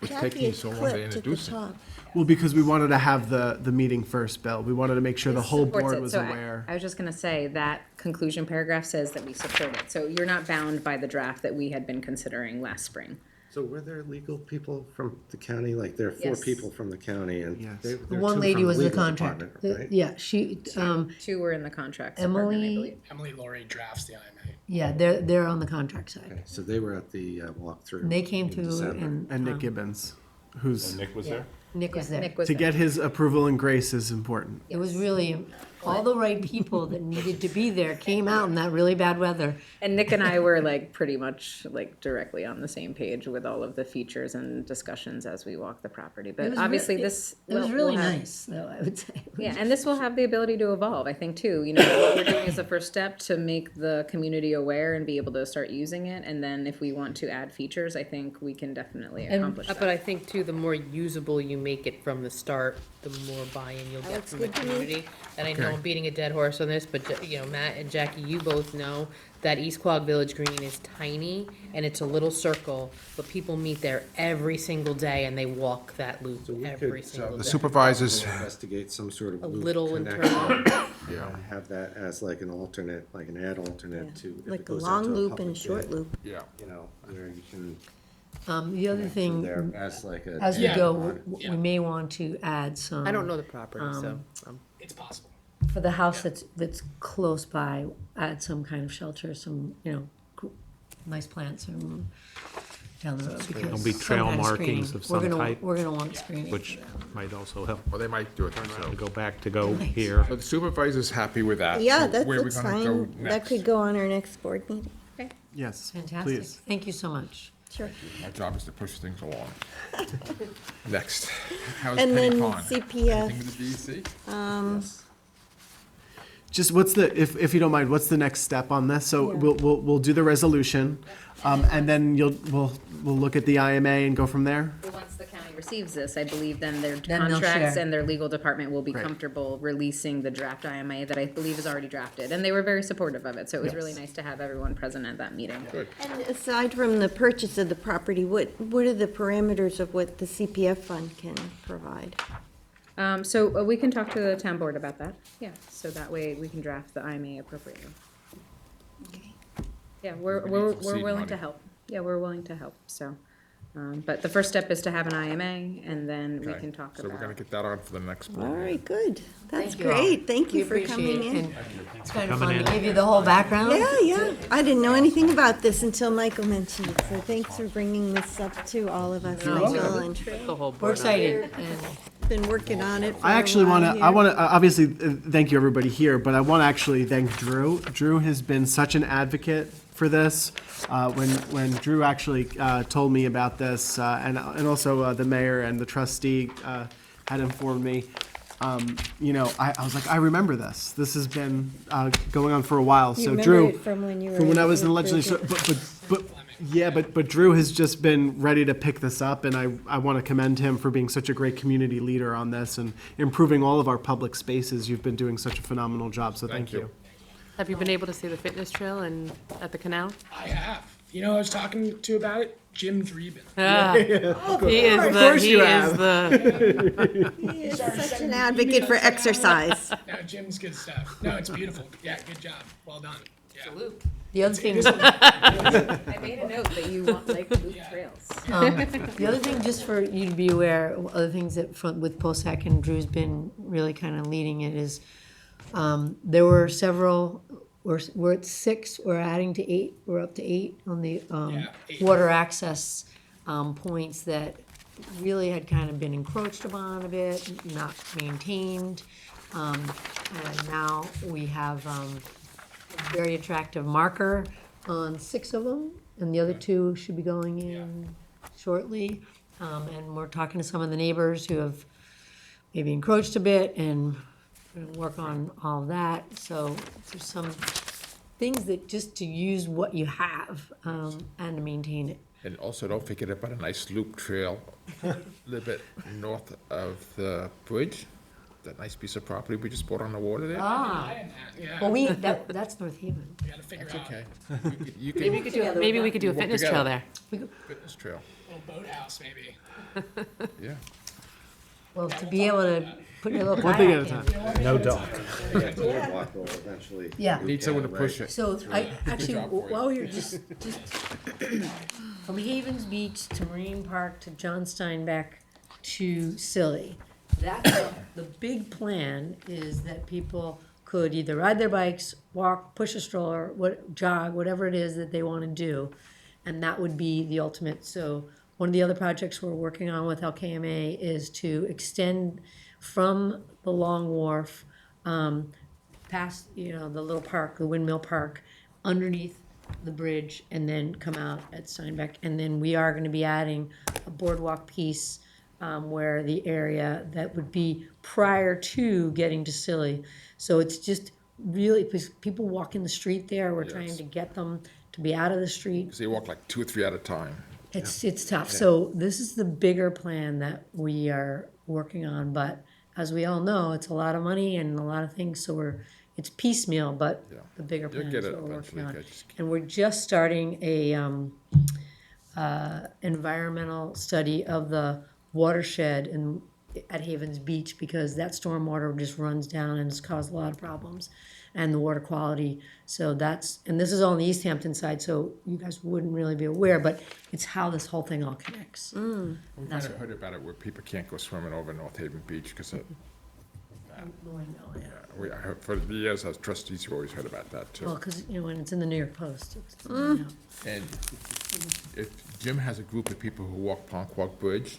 What's
Jackie,
taking you
it
so long to
clipped at the
introduce it?
top.
Well, because we wanted to have the meeting first, Bill. We wanted to make sure the
This
whole
supports
board
it.
was
So I-
aware.
I was just gonna say, that conclusion paragraph says that we support it, so you're not bound by the draft that we had been considering last spring.
So were there legal people from the county? Like, there are 4
Yes.
people from the county, and
Yes.
there
The
are
one
2
lady
from
was the
legal
contractor.
department, right?
Yeah, she,
2 were in the contract department, I
Emily,
believe.
Emily Laurie drafts the IMA.
yeah, they're on the contract side.
Okay, so they were at the walkthrough.
And they came
in
to,
December.
And Nick Gibbons, who's,
Nick was there?
Nick was there.
Nick was
to
there.
get his approval and grace is important.
It was really, all the right people that needed to be there came out in that really bad weather.
And Nick and I were like pretty much like directly on the same page with all of the features and discussions as we walk the property.
It
But
was
obviously
re-
this.
It was
will
really
have-
nice, though, I would say.
Yeah, and this will have the ability to evolve, I think, too. You know, what we're doing is the first step to make the community aware and be able to start using it. And then if we want to add features, I think we can definitely accomplish
But
that.
I think too, the more usable you make it from the start, the more buy-in you'll get
looks
from the
good to me.
community. And I know I'm beating a dead horse on this, but, you know, Matt and Jackie, you both know that East Quogue Village Green is tiny and it's a little circle, but people meet there every single day and they walk that loop every single
The
day.
supervisors,
Investigate some sort of
A
loop
little
connection.
internal.
yeah,
Have that as like an alternate, like an ad alternate to. if it
Like a
goes
long
out to
loop and a
public
short
bid,
loop.
yeah.
You know, where you can.
The other
through there
thing,
as like a.
as we
Yeah.
go,
Yeah.
we may want to add some.
I don't know the property, so.
It's possible.
For the house that's close by, add some kind of shelter, some, nice plants and down the road. because
There'll be
some
trail
kind
markings
screening.
of some type.
We're gonna want screening.
which might also help.
Well, they might do it
To
themselves.
go back to go here.
So the supervisor's happy with that.
Yeah,
So
that
where are we
looks
gonna go
fine. That
next?
could go on our next board meeting.
Yes,
Fantastic.
please.
Thank you so much.
Sure.
Our job is to push things along. Next, how's
And
Penny
then
Pond?
CPF.
Anything with the DEC?
Just what's the, if you don't mind, what's the next step on this? So we'll do the resolution, and then we'll look at the IMA and go from there?
Once the county receives this, I believe then their
Then they'll
contracts
share.
and their legal department will be
Great.
comfortable releasing the draft IMA that I believe is already drafted. And they were very supportive of it, so it was really
Yes.
nice to have everyone present at that meeting.
And aside from the purchase of the property, what are the parameters of what the CPF fund can provide?
So we can talk to the town board about that, yeah, so that way we can draft the IMA appropriately. Yeah, we're
We need some seed
willing
money.
to help, yeah, we're willing to help, so. But the first step is to have an IMA, and then we
Okay,
can talk
So we're gonna
about.
get that on for the next board.
All right, good. That's
Thank you all.
great. Thank
We
you for
appreciate
coming
it,
in.
and It's kind of
coming
fun to
in.
give you the whole background.
Yeah. I didn't know anything about this until Michael mentioned it, so thanks for bringing this up to all of us, Michael, and
The whole board.
We're excited, and
been working on it for
I
a
actually want
while
to, I
here.
want to, obviously, thank you everybody here, but I want to actually thank Drew. Drew has been such an advocate for this. When Drew actually told me about this, and also the mayor and the trustee had informed me, I was like, I remember this. This has been going on for a while.
You
So
remember
Drew,
it from when you were
from when I was in the
with
legislature,
Bridget.
but Drew has just been ready to pick this up, and I want to commend him for being such a great community leader on this and improving all of our public spaces. You've been doing such a phenomenal job, so thank you.
Have you been able to see the fitness trail and at the canal?
I have. You know, I was talking to about it, Jim Dreeben.
He is
Of course you
the,
have.
He is such an advocate for exercise.
No, Jim's good stuff. No, it's beautiful. Yeah, good job. Well done. Yeah.
the other thing,
I made a note that you want like loop trails.
the other thing, just for you to be aware, other things that with POSAC and Drew's been really kind of leading it is, there were several, we're at 6, we're adding to 8, we're up to 8 on the
8.
water access points that really had kind of been encroached upon a bit, not maintained. And now we have a very attractive marker on 6 of them, and the other 2 should be going in shortly. And we're talking to some of the neighbors who have maybe encroached a bit and we're gonna work on all of that. So there's some things that, just to use what you have, and to maintain it.
And also, don't forget about a nice loop trail a little bit north of the bridge. That nice piece of property we just bought on the water there.
Yeah,
Well, that's North Haven.
we gotta figure out
Okay. You
Maybe we could do a
Work
fitness
together.
trail there.
Fitness trail,
a little boathouse maybe.
yeah.
Well, to be able to put your little
One thing at a
kayak
time.
in.
No dock.
Boardwalk will eventually.
Yeah.
Need someone to push it.
So I, actually, while you're just from Havens Beach to Marine Park to John Steinbeck to Scilly, the big plan is that people could either ride their bikes, walk, push a stroller, jog, whatever it is that they want to do. And that would be the ultimate. So one of the other projects we're working on with LKMA is to extend from the Long Wharf, past, the little park, the windmill park, underneath the bridge, and then come out at Steinbeck. And then we are gonna be adding a boardwalk piece, where the area that would be prior to getting to Scilly. So it's just really, because people walk in the street there, we're trying to get them to be out of the street.
So you walk like 2 or 3 at a time.
It's tough. So this is the bigger plan that we are working on, but as we all know, it's a lot of money and a lot of things, so it's piecemeal, but
Yeah.
the bigger
You'll
plan
get
is
it
what we're working
eventually,
on.
just keep-
And we're just starting a environmental study of the watershed at Havens Beach, because that stormwater just runs down and it's caused a lot of problems, and the water quality. So and this is all on the East Hampton side, so you guys wouldn't really be aware, but it's how this whole thing all connects.
We kind of heard about it where people can't go swimming over North Haven Beach because
Well, I know, yeah.
I heard for the years as trustees, you always heard about that
Well,
too.
because, when it's in the New York Post, it's,
And if Jim has a group of people who walk Ponquag Bridge,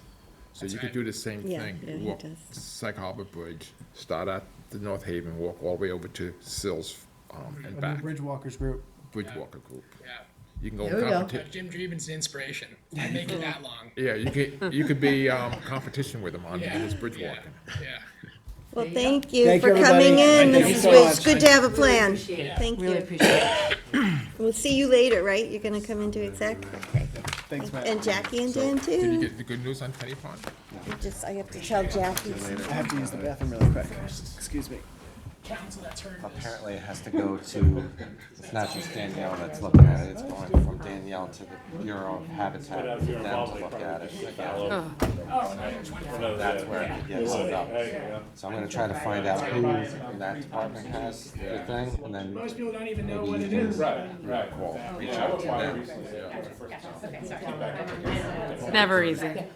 so you could do the same
Yeah,
thing.
yeah, he
Walk
does.
Sag Harbor Bridge, start at the North Haven, walk all the way over to Sills and back.
Bridge Walkers Group.
Bridgewalker group.
Yeah.
You can go
There we go.
competition.
Jim Dreeben's an inspiration. I'd make it that long.
Yeah, you could be competition with him on
Yeah.
his bridge
Yeah.
walking.
Yeah.
Well, thank you
Thank
for
you, everybody.
coming in,
Thank you
Mrs.
so
Witch.
much.
Good to have a plan.
appreciate it.
Thank
Really
you.
appreciate it.
We'll see you later, right? You're gonna come into exec? Okay.
Thanks, Matt.
And Jackie and Dan
Did you
too.
get the good news on Penny Pond?
I have to tell Jackie.
I have to use the bathroom really quick. Excuse me.
Council that's heard this.
Apparently it has to go to, it's not just Danielle that's looking at it, it's going from Danielle to the Bureau of Habitat for them to look at it. That's where it gets hung up. So I'm gonna try to find out who in that department has the thing, and then
Most people don't even know
maybe
what
you
it
can
is.
reach out to them.
It's never easy.
I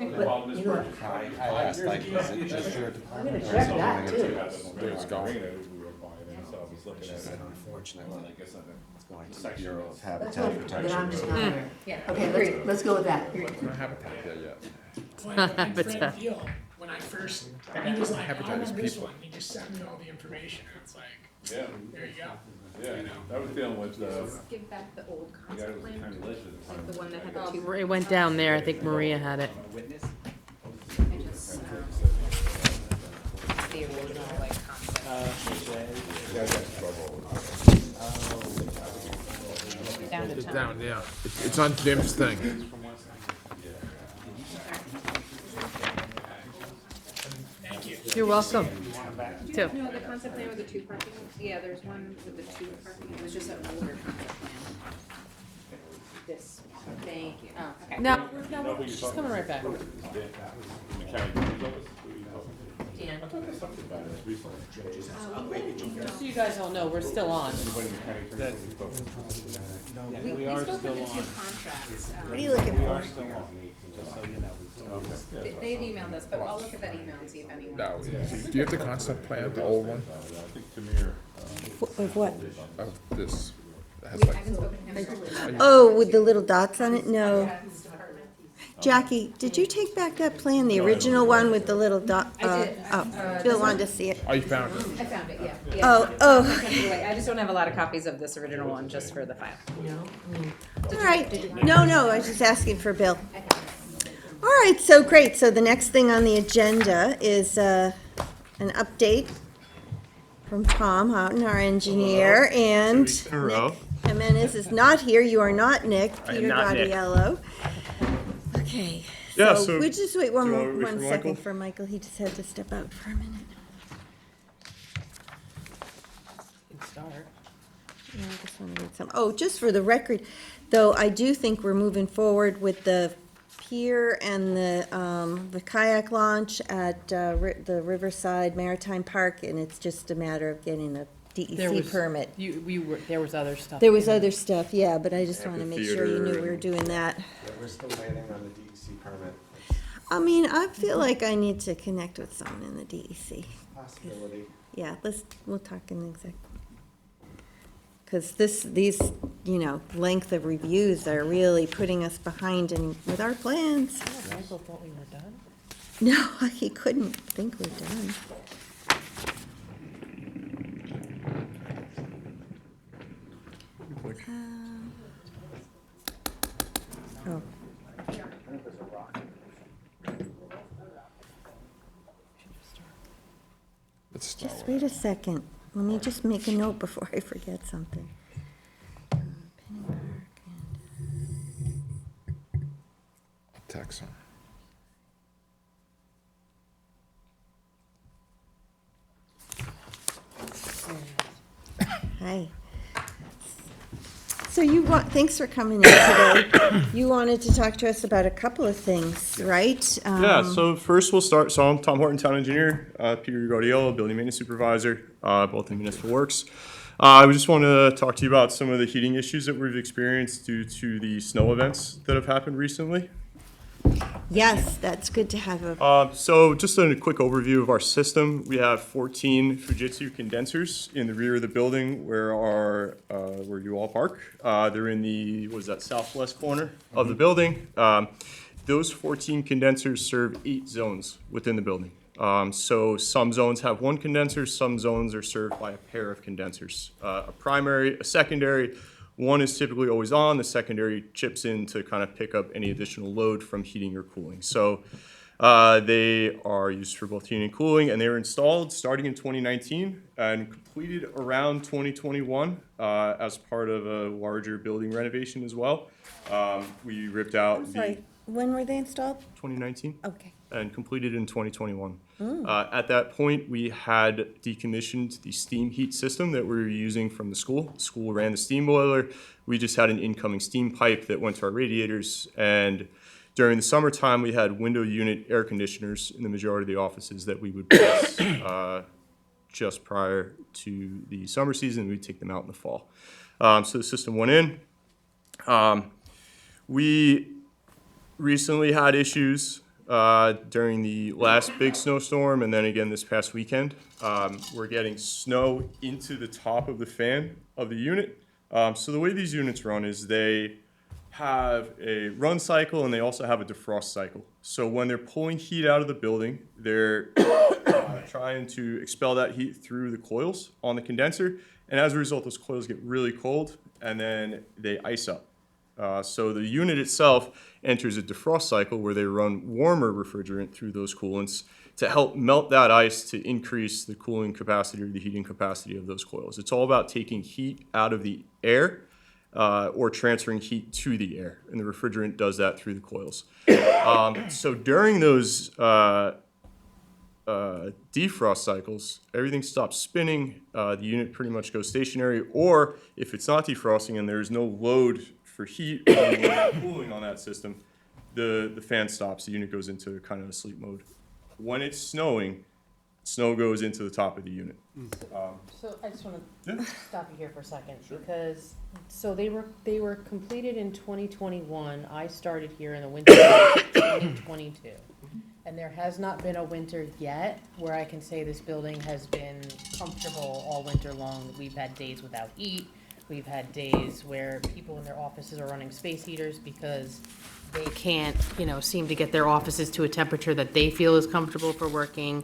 asked, like, is it just your department or is it going into?
It's going.
She said, unfortunately, it's going to the Bureau of Habitat
Then I'm just
Protection.
not there. Okay, let's go with that.
No habitat there yet.
And Fred Deal, when I first, he was like, I
Habitat is
want this
people.
one. He just sent me all the information. And it's like,
Yeah,
there you go.
yeah, I was dealing with,
Give back the old
the guy
concept
who was
plan,
kind of legend at the time.
the one that had the two.
It went down there, I think Maria had it.
I just, the original like concept. Down to
It's
town.
down, yeah. It's on Jim's thing.
You're welcome. Too.
No, the concept plan with the two parking, yeah, there's one with the two parking, it was just an older concept plan. This, thank you. Oh, okay.
No, she's coming right back. Dan. Just so you guys all know, we're still on.
We spoke with the two contracts.
What are you looking for?
They had emailed us, but I'll look at that email and see if anyone.
No, do you have the concept plan, the old one,
Of what?
of this? It has
I
like-
haven't spoken to him.
Oh, with the little dots on it? No. Jackie, did you take back that plan, the original one with the little dot?
I did.
Oh, Bill wanted to see it.
Oh, you found it?
I found it, yeah.
Oh,
I just don't have a lot of copies of this original one, just for the file.
all right. No, I was just asking for Bill. All right, so great. So the next thing on the agenda is an update from Tom Houghton, our engineer, and
In a row.
Jimenez is not here. You are not Nick.
I am
Peter
not Nick.
Gaudiello. Okay.
Yeah,
So
so
we just wait
do you wanna wait
one
for
second
Michael?
for Michael. He just had to step out for a minute.
Start.
Yeah, I just want to read some. Oh, just for the record, though, I do think we're moving forward with the pier and the kayak launch at the Riverside Maritime Park, and it's just a matter of getting a DEC permit.
There was other stuff.
There was other stuff, yeah, but I just
Yeah,
want to
the
make sure you knew
theater
we were
and-
doing that.
Yeah, we're still waiting on the DEC permit.
I mean, I feel like I need to connect with someone in the DEC.
Possibility.
Yeah, we'll talk in exec. Because these, length of reviews are really putting us behind with our plans.
Michael thought we were done.
No, he couldn't think we're done. Oh.
Let's start
Just
with
wait a second. Let me just make a note before I forget something. Penny Park
tax on.
Hi. So thanks for coming in today. You wanted to talk to us about a couple of things, right?
Yeah, so first we'll start, so I'm Tom Horton, Town Engineer, Peter Gaudiello, Building Maintenance Supervisor, both in Municipal Works. I just want to talk to you about some of the heating issues that we've experienced due to the snow events that have happened recently.
Yes, that's good to have a,
So just a quick overview of our system. We have 14 Fujitsu condensers in the rear of the building where you all park. They're in the, southwest corner of the building. Those 14 condensers serve 8 zones within the building. So some zones have one condenser, some zones are served by a pair of condensers. A primary, a secondary. One is typically always on, the secondary chips in to kind of pick up any additional load from heating or cooling. So they are used for both heating and cooling, and they were installed starting in 2019 and completed around 2021 as part of a larger building renovation as well. We ripped out
I'm sorry, when were they installed?
2019
Okay.
and completed in 2021. At that point, we had decommissioned the steam heat system that we were using from the school. The school ran the steam boiler. We just had an incoming steam pipe that went to our radiators. And during the summertime, we had window unit air conditioners in the majority of the offices that we would place just prior to the summer season. We'd take them out in the fall. So the system went in. We recently had issues during the last big snowstorm and then again this past weekend. We're getting snow into the top of the fan of the unit. So the way these units run is they have a run cycle and they also have a defrost cycle. So when they're pulling heat out of the building, they're trying to expel that heat through the coils on the condenser. And as a result, those coils get really cold and then they ice up. So the unit itself enters a defrost cycle where they run warmer refrigerant through those coolants to help melt that ice to increase the cooling capacity or the heating capacity of those coils. It's all about taking heat out of the air or transferring heat to the air, and the refrigerant does that through the coils. So during those defrost cycles, everything stops spinning, the unit pretty much goes stationary, or if it's not defrosting and there's no load for heat or cooling on that system, the fan stops, the unit goes into kind of a sleep mode. When it's snowing, snow goes into the top of the unit.
So I just want to stop you here for a second, because, so they were completed in 2021. I started here in the winter of 2022. And there has not been a winter yet where I can say this building has been comfortable all winter long. We've had days without heat. We've had days where people in their offices are running space heaters because they can't, seem to get their offices to a temperature that they feel is comfortable for working.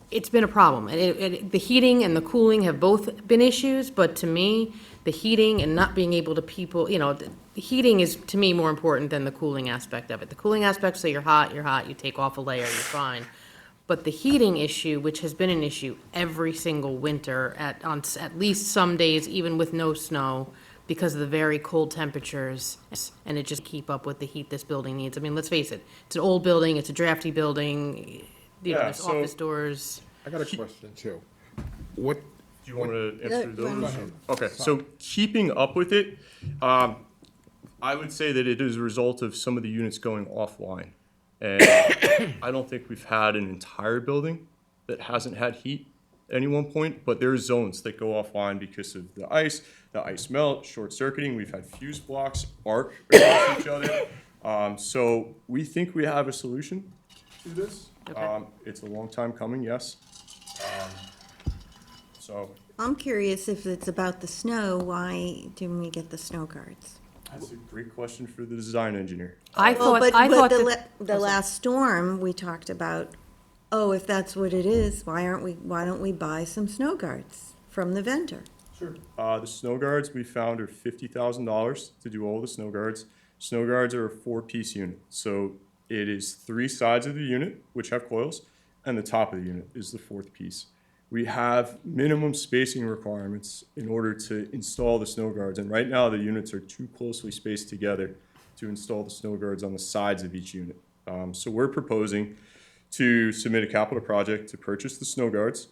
It's been a problem. And the heating and the cooling have both been issues, but to me, the heating and not being able to the heating is, to me, more important than the cooling aspect of it. The cooling aspect, so you're hot, you take off a layer, you're fine. But the heating issue, which has been an issue every single winter at least some days, even with no snow, because of the very cold temperatures, and it just keep up with the heat this building needs. I mean, let's face it, it's an old building, it's a drafty building, there's
so-
office doors.
I got a question too. What,
Do you want to answer
go
those?
ahead.
Okay, so keeping up with it, I would say that it is a result of some of the units going offline. And I don't think we've had an entire building that hasn't had heat at any one point, but there are zones that go offline because of the ice melt, short circuiting. We've had fuse blocks arc across each other. So we think we have a solution to this. It's a long time coming, yes. So
I'm curious if it's about the snow, why didn't we get the snow guards?
that's a great question for the design engineer.
I
Well,
thought,
but
I thought
the
that,
the last storm, we talked about, oh, if that's what it is, why don't we buy some snow guards from the vendor?
Sure. The snow guards we found are $50,000 to do all the snow guards. Snow guards are a 4-piece unit. So it is 3 sides of the unit, which have coils, and the top of the unit is the 4th piece. We have minimum spacing requirements in order to install the snow guards. And right now the units are too closely spaced together to install the snow guards on the sides of each unit. So we're proposing to submit a capital project to purchase the snow guards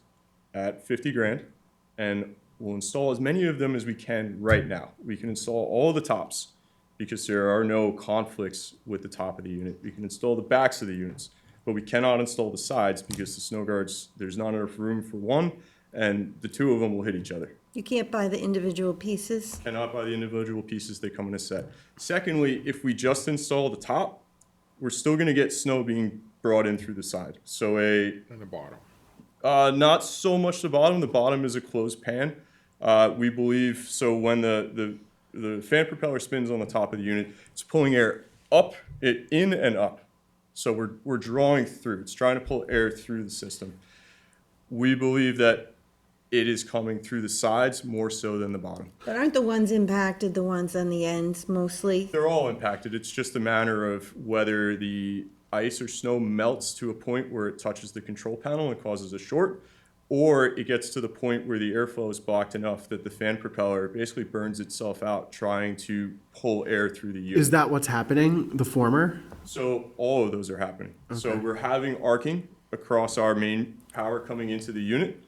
at 50 grand, and we'll install as many of them as we can right now. We can install all the tops because there are no conflicts with the top of the unit. We can install the backs of the units, but we cannot install the sides because the snow guards, there's not enough room for one, and the 2 of them will hit each other.
You can't buy the individual pieces?
Cannot buy the individual pieces, they come in a set. Secondly, if we just install the top, we're still gonna get snow being brought in through the side. So
in the bottom?
not so much the bottom is a closed pan. We believe, so when the fan propeller spins on the top of the unit, it's pulling air in and up. So we're drawing through, it's trying to pull air through the system. We believe that it is coming through the sides more so than the bottom.
But aren't the ones impacted the ones on the ends mostly?
They're all impacted. It's just a matter of whether the ice or snow melts to a point where it touches the control panel and causes a short, or it gets to the point where the airflow is blocked enough that the fan propeller basically burns itself out trying to pull air through the unit.
Is that what's happening, the former?
So all of those are happening. So we're having arcing across our main power coming into the unit,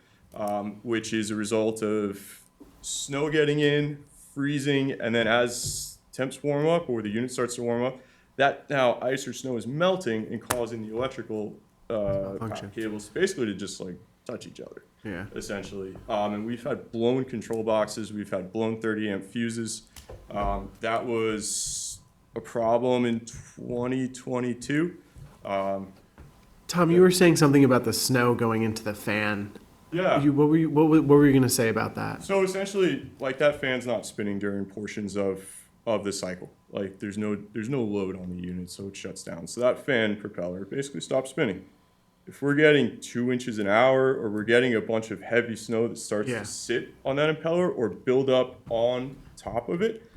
which is a result of snow getting in, freezing, and then as temps warm up or the unit starts to warm up, that now ice or snow is melting and causing the electrical
Malfunction.
cables basically to just like touch each other.
Yeah.
Essentially. And we've had blown control boxes, we've had blown 30 amp fuses. That was a problem in 2022.
Tom, you were saying something about the snow going into the fan.
Yeah.
What were you going to say about that?
So essentially, like that fan's not spinning during portions of the cycle. Like there's no load on the unit, so it shuts down. So that fan propeller basically stops spinning. If we're getting 2 inches an hour, or we're getting a bunch of heavy snow that starts to sit on that impeller or build up on top of it,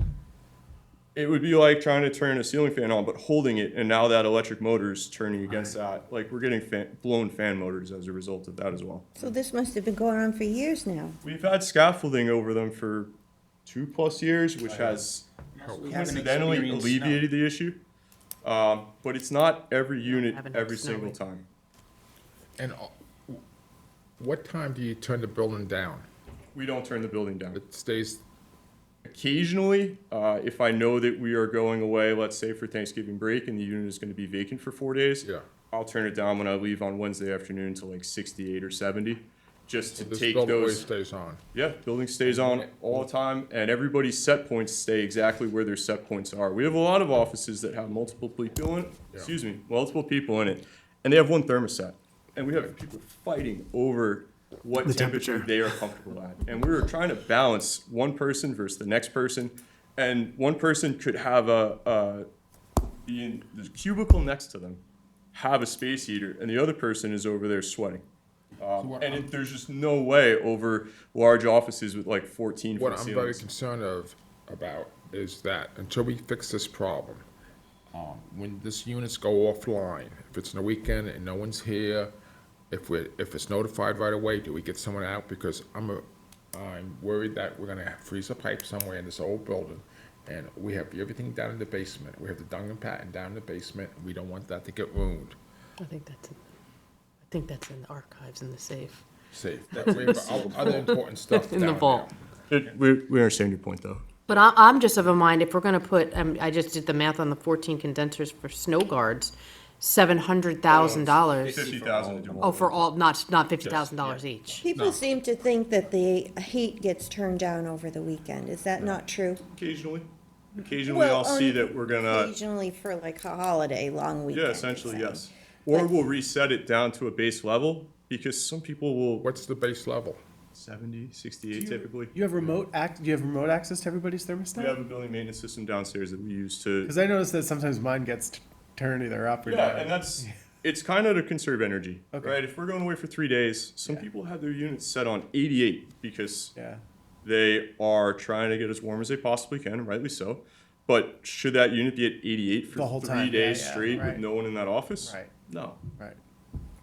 it would be like trying to turn a ceiling fan on, but holding it, and now that electric motor is turning against that. Like we're getting blown fan motors as a result of that as well.
So this must have been going on for years now.
We've had scaffolding over them for 2+ years, which has coincidentally alleviated the issue. But it's not every unit
Haven't had
every
snow
single
either.
time.
And what time do you turn the building down?
We don't turn the building down.
It stays,
Occasionally, if I know that we are going away, let's say for Thanksgiving break, and the unit is going to be vacant for 4 days,
yeah.
I'll turn it down when I leave on Wednesday afternoon to like 68 or 70, just to
This
take
building always
those.
stays on.
Yeah, building stays on all the time, and everybody's set points stay exactly where their set points are. We have a lot of offices that have multiple people in it, multiple people in it, and they have one thermostat. And we have people fighting over what
The
temperature
temperature.
they are comfortable at. And we were trying to balance one person versus the next person, and one person could have be in the cubicle next to them, have a space heater, and the other person is over there sweating. There's just no way over large offices with like 14
What
foot
I'm very
ceilings.
concerned about is that until we fix this problem, when these units go offline, if it's on the weekend and no one's here, if it's notified right away, do we get someone out? Because I'm worried that we're gonna freeze a pipe somewhere in this old building, and we have everything down in the basement. We have the dung and patent down in the basement. We don't want that to get ruined.
I think that's in the archives in the safe.
Safe. We have other important stuff
In the
down
vault.
there.
We understand your point, though.
But I'm just of a mind, if we're gonna put, I just did the math on the 14 condensers for snow guards, $700,000.
50,000 to do
Oh, for all, not $50,000 each.
People seem to think that the heat gets turned down over the weekend. Is that not true?
Occasionally,
Well,
I'll see that we're gonna,
Occasionally for like a holiday, long weekend.
yeah, essentially,
you're
yes.
saying.
Or we'll reset it down to a base level, because some people will,
What's the base level?
70, 68 typically.
Do you have remote access to everybody's
We
thermostat?
have a building maintenance system downstairs that we use to,
Because I noticed that sometimes mine gets turned either up or down.
yeah, and it's kind of to conserve energy,
Okay.
right? If we're going away for 3 days, some people have their units set on 88 because
Yeah.
they are trying to get as warm as they possibly can, and rightly so. But should that unit be at 88 for
The whole
3
time, yeah,
days
yeah,
straight
right.
with no one in that office?
Right.
No.
Right.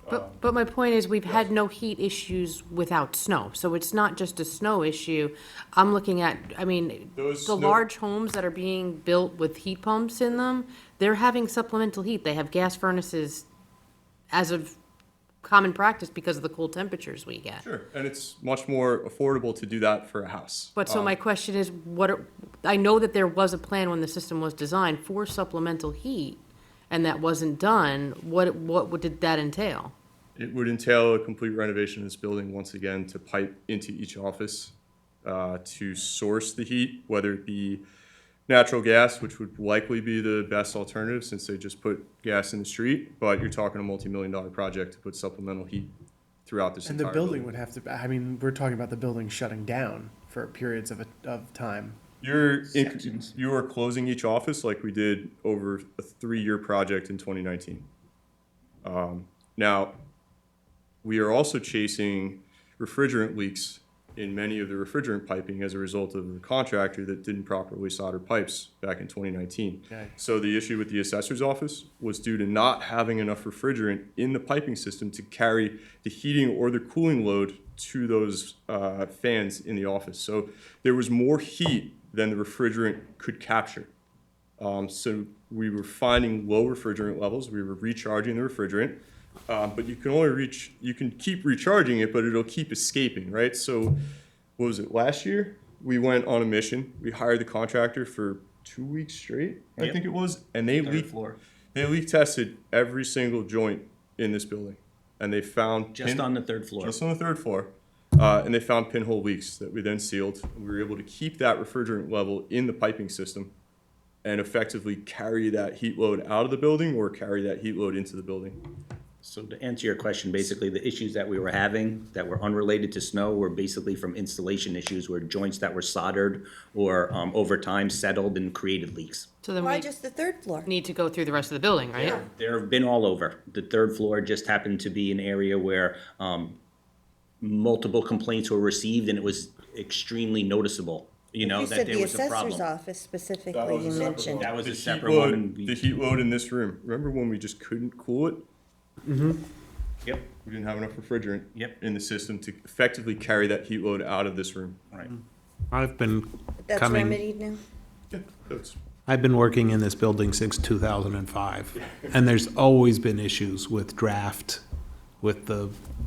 But my point is, we've had no heat issues without snow, so it's not just a snow issue. I'm looking at, I mean,
Those
the
snow-
large homes that are being built with heat pumps in them, they're having supplemental heat. They have gas furnaces as of common practice because of the cool temperatures we get.
Sure, and it's much more affordable to do that for a house.
But so my question is, I know that there was a plan when the system was designed for supplemental heat, and that wasn't done. What did that entail?
It would entail a complete renovation of this building, once again, to pipe into each office, to source the heat, whether it be natural gas, which would likely be the best alternative since they just put gas in the street, but you're talking a multi-million-dollar project to put supplemental heat throughout this
And
entire
the building would have to, I mean, we're talking about the building shutting down for periods of time.
You are closing each office like we did over a 3-year project in 2019. Now, we are also chasing refrigerant leaks in many of the refrigerant piping as a result of the contractor that didn't properly solder pipes back in 2019.
Okay.
So the issue with the assessor's office was due to not having enough refrigerant in the piping system to carry the heating or the cooling load to those fans in the office. So there was more heat than the refrigerant could capture. So we were finding low refrigerant levels. We were recharging the refrigerant. But you can keep recharging it, but it'll keep escaping, right? So, what was it, last year? We went on a mission. We hired the contractor for 2 weeks straight, I think it was, and they leak tested every single joint in this building. And they found
Just on the third floor.
Just on the third floor. And they found pinhole leaks that we then sealed. We were able to keep that refrigerant level in the piping system and effectively carry that heat load out of the building or carry that heat load into the building.
So to answer your question, basically the issues that we were having that were unrelated to snow were basically from installation issues where joints that were soldered or over time settled and created leaks.
So then
Why
we
just the third floor?
need to go through the rest of the building, right?
There have been all over. The third floor just happened to be an area where multiple complaints were received and it was extremely noticeable,
You
that
said
there
the
was a problem.
assessor's office specifically, you mentioned.
That was
The
a
heat
separate
load-
one.
The heat load in this room. Remember when we just couldn't cool it?
Yep,
We didn't have enough refrigerant
Yep.
in the system to effectively carry that heat load out of this room.
right.
I've been
That's
coming,
remedied now?
Yeah, that's,
I've been working in this building since 2005, and there's always been issues with draft,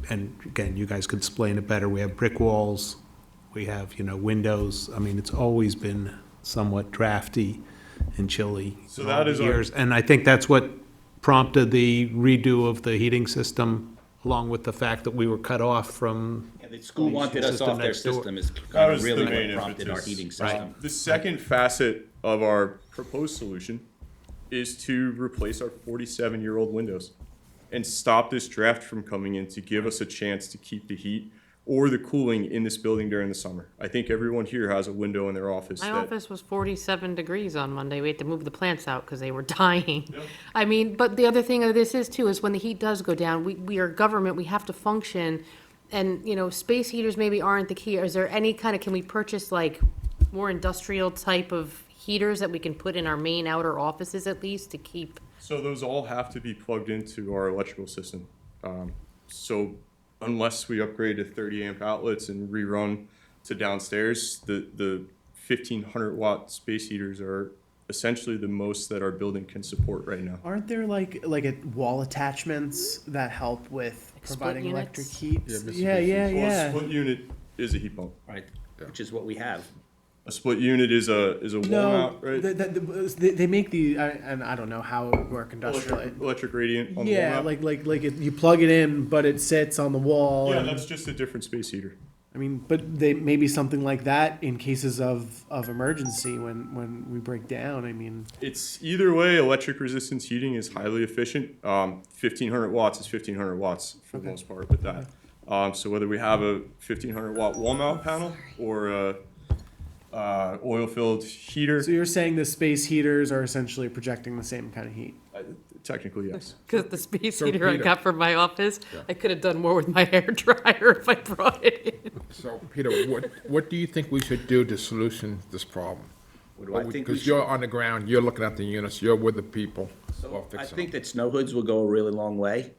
and again, you guys could explain it better. We have brick walls, we have, windows. I mean, it's always been somewhat drafty and chilly.
So
all
that
the
is our-
years. And I think that's what prompted the redo of the heating system, along with the fact that we were cut off from.
Yeah, the school wanted us
System
off their
next door.
system is
that
kind
was
of
the
really
main
what prompted our
impetus.
heating system.
The second facet of our proposed solution is to replace our 47-year-old windows and stop this draft from coming in to give us a chance to keep the heat or the cooling in this building during the summer. I think everyone here has a window in their office
My
that.
office was 47 degrees on Monday. We had to move the plants out because they were dying. I mean, but the other thing of this is too, is when the heat does go down, we are government, we have to function. And, space heaters maybe aren't the key. Is there any can we purchase like more industrial type of heaters that we can put in our main outer offices at least to keep?
So those all have to be plugged into our electrical system. So unless we upgrade to 30 amp outlets and rerun to downstairs, the 1500 watt space heaters are essentially the most that our building can support right now.
Aren't there like wall attachments that help with providing electric
units?
heat?
Yeah,
Yeah,
Well, a
yeah.
split unit is a heat pump.
Right, which is what we have.
A split unit is a wall
No,
mount, right?
they make the, and I don't know how it would work industrially.
Electric radiant on the wall
Yeah,
mount.
you plug it in, but it sits on the wall.
Yeah,
and-
that's just a different space heater.
I mean, but they maybe something like that in cases of emergency when we break down. I mean,
It's either way, electric resistance heating is highly efficient. 1500 watts is 1500 watts for the most part with that. So whether we have a 1500 watt wall mount panel or a oil-filled heater,
so you're saying the space heaters are essentially projecting the same kind of heat.
technically, yes.
Because the space
So,
heater I
Peter-
got for my office, I could have done more with my hair dryer if I brought it in.
So, Peter, what do you think we should do to solution this problem?
What do I think we
Because
should-
you're on the ground, you're looking at the units, you're with the people. We'll
I
fix
think
them.
that snow hoods will go a really long way.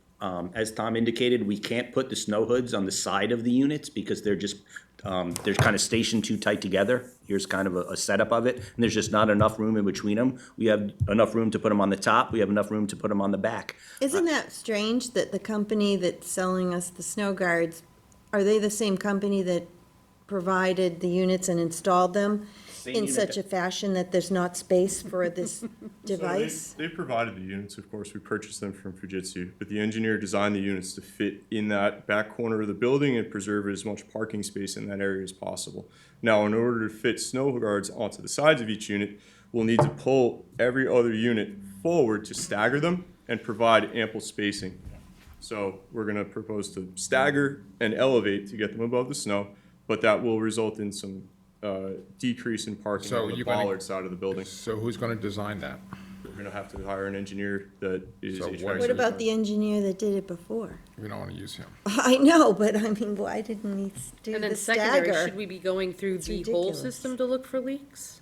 As Tom indicated, we can't put the snow hoods on the side of the units because they're just, they're kind of stationed too tight together. Here's kind of a setup of it, and there's just not enough room in between them. We have enough room to put them on the top, we have enough room to put them on the back.
Isn't that strange that the company that's selling us the snow guards, are they the same company that provided the units and installed them
Same
in
unit
such
that-
a fashion that there's not space for this device?
So they provided the units, of course, we purchased them from Fujitsu, but the engineer designed the units to fit in that back corner of the building and preserve as much parking space in that area as possible. Now, in order to fit snow guards onto the sides of each unit, we'll need to pull every other unit forward to stagger them and provide ample spacing. So we're gonna propose to stagger and elevate to get them above the snow, but that will result in some decrease in parking
So
on the
you're gonna-
bollard side of the building.
So who's gonna design that?
We're gonna have to hire an engineer that is
So
HVAC
what-
What about
certified.
the engineer that did it before?
We don't wanna use him.
I know, but I mean, why didn't he do
And
the
then secondary, should
stagger?
we be going through
It's
the whole
ridiculous.
system to look for leaks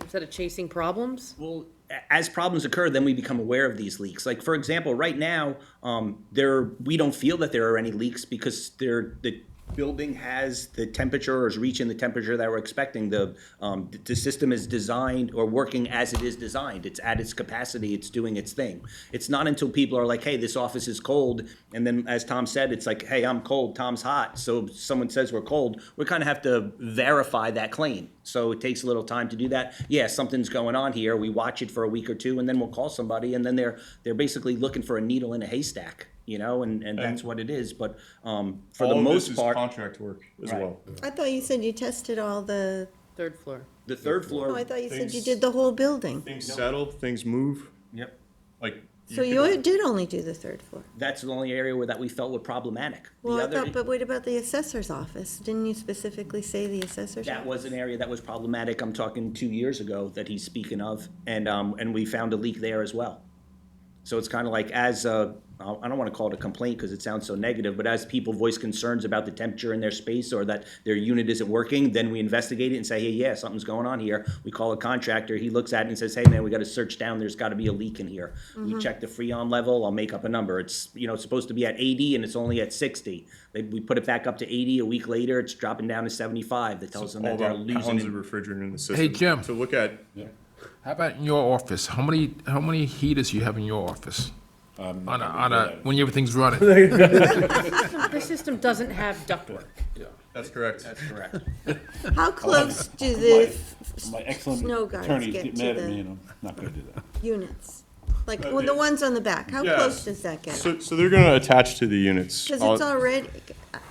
instead of chasing problems?
Well, as problems occur, then we become aware of these leaks. Like, for example, right now, we don't feel that there are any leaks because the building has the temperature or is reaching the temperature that we're expecting. The system is designed or working as it is designed. It's at its capacity. It's doing its thing. It's not until people are like, hey, this office is cold. And then, as Tom said, it's like, hey, I'm cold, Tom's hot. So someone says we're cold. We kind of have to verify that claim. So it takes a little time to do that. Yeah, something's going on here. We watch it for a week or two, and then we'll call somebody, and then they're basically looking for a needle in a haystack, you know, and that's what it is. But for the
All of
most
this is
part,
contract work as
Right.
well.
I thought you said you tested all the,
Third floor.
the third
oh,
floor.
I thought you said you
Things-
did the whole building.
Things settle, things move,
Yep.
like.
So
could-
you did only do the third floor?
That's the only area where that we felt were problematic. The
Well, I
other-
thought, but what about the assessor's office? Didn't you specifically say the assessor's office?
That was an area that was problematic. I'm talking 2 years ago that he's speaking of, and we found a leak there as well. So it's kind of like I don't want to call it a complaint because it sounds so negative, but as people voice concerns about the temperature in their space or that their unit isn't working, then we investigate it and say, hey, yeah, something's going on here. We call a contractor. He looks at it and says, hey, man, we got to search down. There's got to be a leak in here. We check the Freon level. I'll make up a number. It's it's supposed to be at 80 and it's only at 60. We put it back up to 80. A week later, it's dropping down to 75. That tells them
All
that they're
about
losing
pounds
it.
of refrigerant in the system.
Hey, Jim.
To look at,
How about in your office? How many heaters you have in your office? When everything's running?
The system doesn't have ductwork.
that's correct.
That's correct.
How close do the
My excellent
snow guards
attorneys
get
get
to
mad at me,
the
and I'm not gonna do that.
units? Like, well, the ones on the back, how
Yeah.
close does that get?
So they're gonna attach to the units.
Because it's already,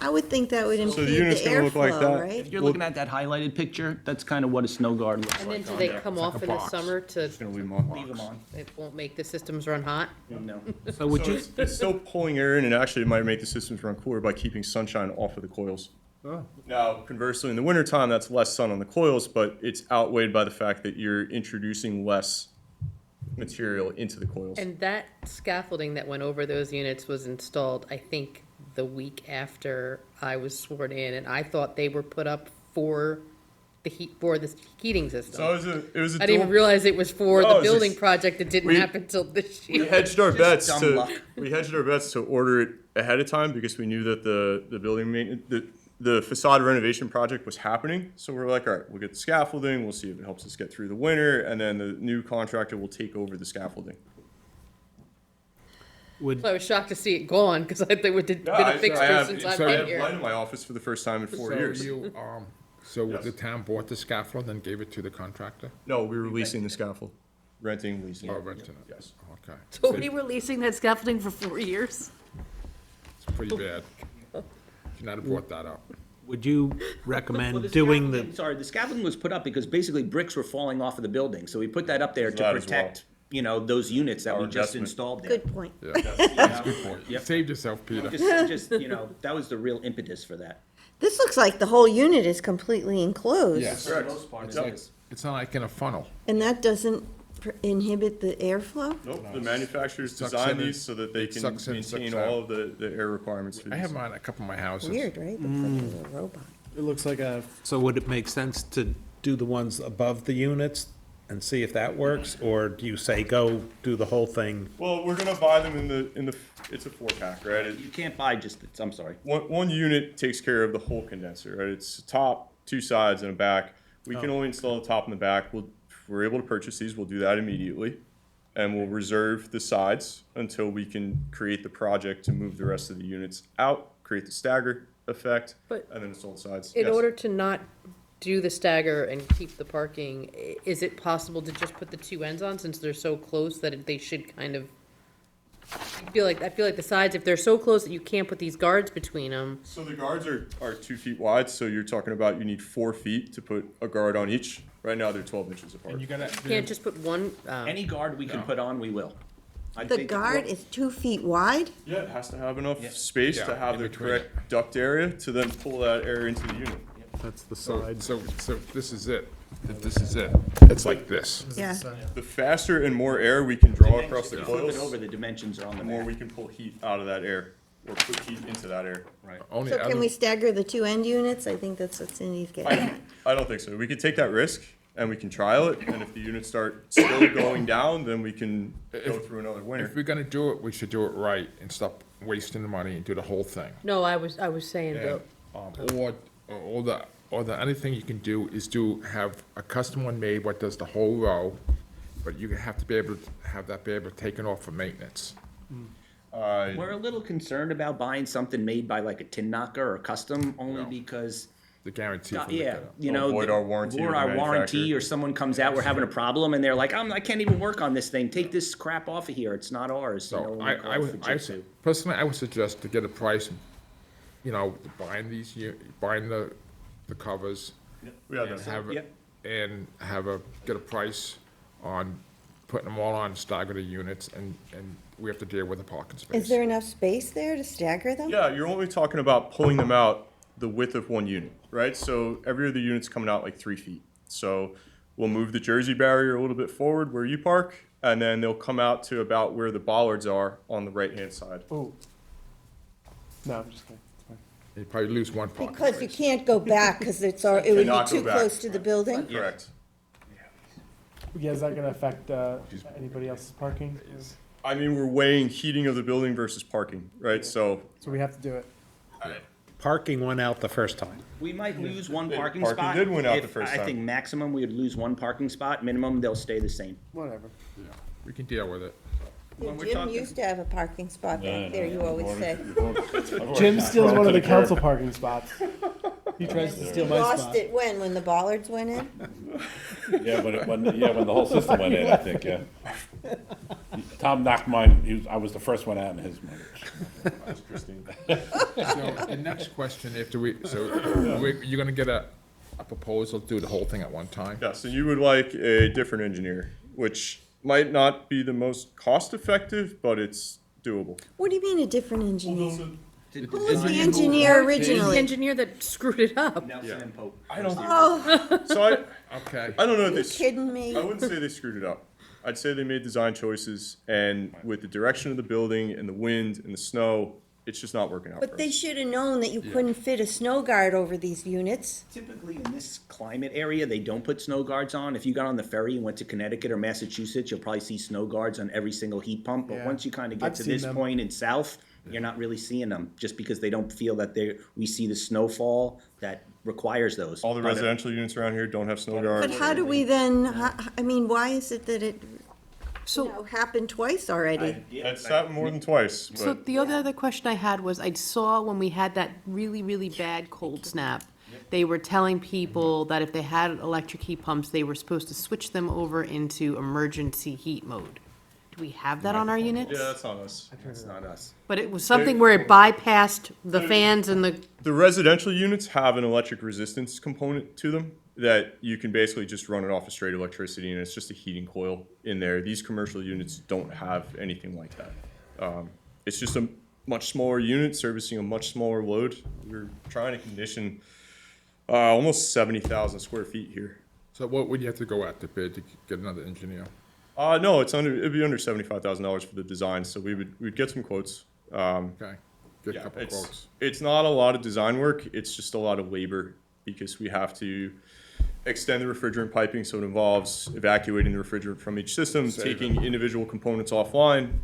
I would think that would
the
impede the
unit's gonna look like
airflow,
that.
right?
If you're looking at that highlighted picture, that's kind of what a snow guard looks
And
like.
then do they come off in the
box.
summer to,
It's gonna leave them on.
Leave them on.
it won't make the systems run hot?
No.
So would
So
you,
it's still pulling air in, and actually it might make the systems run cooler by keeping sunshine off of the coils. Now, conversely, in the wintertime, that's less sun on the coils, but it's outweighed by the fact that you're introducing less material into the coils.
And that scaffolding that went over those units was installed, I think, the week after I was sworn in, and I thought they were put up for the heating system.
So it was a
I didn't even
dual-
realize it was for
No,
the
it's
building
just-
project that didn't
we-
happen till this
We
year.
hedged our
Just
bets
dumb
to
luck.
we hedged our bets to order it ahead of time because we knew that the building maintenance the facade renovation project was happening. So we're like, all right, we'll get the scaffolding. We'll see if it helps us get through the winter, and then the new contractor will take over the scaffolding.
Would,
So I was shocked to see it gone, because I think it been
Yeah,
a fixture
have,
since
so
I've
I
been
have
here.
light in my office for the first time in 4
So
years.
so the town bought the scaffold and gave it to the contractor?
No, we were leasing the scaffold, renting, leasing.
Oh, renting it?
Yes.
Okay.
So we were leasing that scaffolding for 4 years?
It's pretty bad. Should not have brought that up.
would you
Well,
recommend
the
doing
scaffolding-
the,
Sorry, the scaffolding was put up because basically bricks were falling off of the building, so we put that up there
There's
to
that as well.
protect, those units that
Our
we just
investment.
installed there.
Good point.
Yeah, that's a good point. You
Yep.
saved yourself, Peter.
Just, that was the real impetus for that.
This looks like the whole unit is completely enclosed.
Yes.
Correct.
It's
Yep.
like, it's not like in a funnel.
And that doesn't inhibit the airflow?
Nope, the manufacturers
Sucks
designed
in
these
and-
so that they
it
can
sucks in, sucks
maintain
out.
all of the air requirements for
I have
these.
mine at a couple of my houses.
Weird, right? Looks like a little robot.
It looks like a,
so would it make sense to do the ones above the units and see if that works? Or do you say, go do the whole thing?
Well, we're gonna buy them in the it's a 4-pack, right?
You can't buy I'm sorry.
One unit takes care of the whole condenser, right? It's top, 2 sides, and a back. We can only install the top and the back. If we're able to purchase these, we'll do that immediately. And we'll reserve the sides until we can create the project to move the rest of the units out, create the stagger effect,
But
and then install the sides.
In
Yes.
order to not do the stagger and keep the parking, is it possible to just put the two ends on, since they're so close that they should kind of, I feel like the sides, if they're so close that you can't put these guards between them,
So the guards are 2 feet wide, so you're talking about you need 4 feet to put a guard on each. Right now, they're 12 inches apart.
And you gotta,
can't just put one,
Any guard we can put on, we will. I
The
think-
guard is 2 feet wide?
Yeah, it has to have enough space
Yeah,
to have
in
the
between
correct duct area to then pull that air into the unit.
That's the
so,
side.
so this is it. This is it. It's like this.
Yeah.
The faster and more air we can draw across the
If you flip it
coils,
over, the dimensions are on
the
the
more
back.
we can pull heat out of that air, or put heat into that air.
Right.
Only
So
other-
can we stagger the 2 end units? I think that's what Cindy's getting at.
I don't think so. We could take that risk, and we can trial it, and if the units start still going down, then we can go through another winter.
If we're gonna do it, we should do it right and stop wasting the money and do the whole thing.
no, I was saying,
And, or the other thing you can do is have a custom one made what does the whole row, but you have to be able to have that be able to take it off for maintenance.
We're a little concerned about buying something made by like a tin knocker or custom, only
No.
because,
The guarantee from the
yeah,
get-go.
Avoid our warranty
or
with the
our warranty,
manufacturer.
or someone comes out, we're having a problem, and they're like, I can't even work on this thing, take this crap off of here, it's not ours.
So
when we call
I
it
would,
Fujitsu.
personally, I would suggest to get a price, buying buying the covers.
We have
And
that.
have,
Yep.
and get a price on putting them all on, stagger the units, and we have to deal with the parking space.
Is there enough space there to stagger them?
Yeah, you're only talking about pulling them out the width of one unit, right? So every other unit's coming out like 3 feet. So we'll move the Jersey barrier a little bit forward where you park, and then they'll come out to about where the bollards are on the right-hand side.
oh. No, I'm just kidding. It's fine.
You probably lose one parking
Because you
space.
can't go back, because it would be
Cannot go
too
back.
close to the building?
Correct.
Yeah, is that gonna affect, anybody else's parking?
I mean, we're weighing heating of the building versus parking, right? So
So we have to do it.
Parking went out the first time.
We might lose one
Yeah,
parking
parking
spot.
did win out the
If-
first
I
time.
think maximum, we would lose one parking spot, minimum, they'll stay the same.
Whatever.
We can deal with it.
When we're
Jim
talking-
used to have a parking spot back there, you always say.
Jim steals one of the council parking spots. He tries to steal my
Lost
spot.
it when the bollards went in?
Yeah, when the whole system went in, I think, yeah. Tom knocked mine, I was the first one out in his mortgage.
that's Christine.
So the next question you're gonna get a proposal to do the whole thing at one time?
Yeah, so you would like a different engineer, which might not be the most cost-effective, but it's doable.
What do you mean a different engineer?
The
Who was the
design-
engineer
the
originally?
engineer that screwed it up.
Nelson and Pope.
I don't.
Oh,
So
Okay.
I don't know if
you
they.
kidding me?
I wouldn't say they screwed it up. I'd say they made design choices, and with the direction of the building and the wind and the snow, it's just not working out
But
for
they
us.
should have known that you couldn't fit a snow guard over these units.
Typically in this climate area, they don't put snow guards on. If you got on the ferry and went to Connecticut or Massachusetts, you'll probably see snow guards on every single heat pump. But
Yeah.
once you kind of get
I've
to
seen
this
them.
point in south, you're not really seeing them, just because they don't feel that we see the snowfall that requires those.
All the
But,
residential units around here don't have snow guards.
But how do we then, I mean, why is it that it, happened twice already?
It's happened more than twice,
So
but
the other question I had was, I saw when we had that really, really bad cold snap, they were telling people that if they had electric heat pumps, they were supposed to switch them over into emergency heat mode. Do we have that on our units?
yeah, that's on us.
It's not us.
But it was something where it bypassed the fans and the,
The residential units have an electric resistance component to them that you can basically just run it off of straight electricity, and it's just a heating coil in there. These commercial units don't have anything like that. It's just a much smaller unit servicing a much smaller load. We're trying to condition almost 70,000 square feet here.
So what would you have to go out to bid to get another engineer?
No, it'd be under $75,000 for the design, so we'd get some quotes.
Okay, get a
Yeah,
couple quotes.
it's not a lot of design work, it's just a lot of labor, because we have to extend the refrigerant piping, so it involves evacuating the refrigerant from each system, taking individual components offline,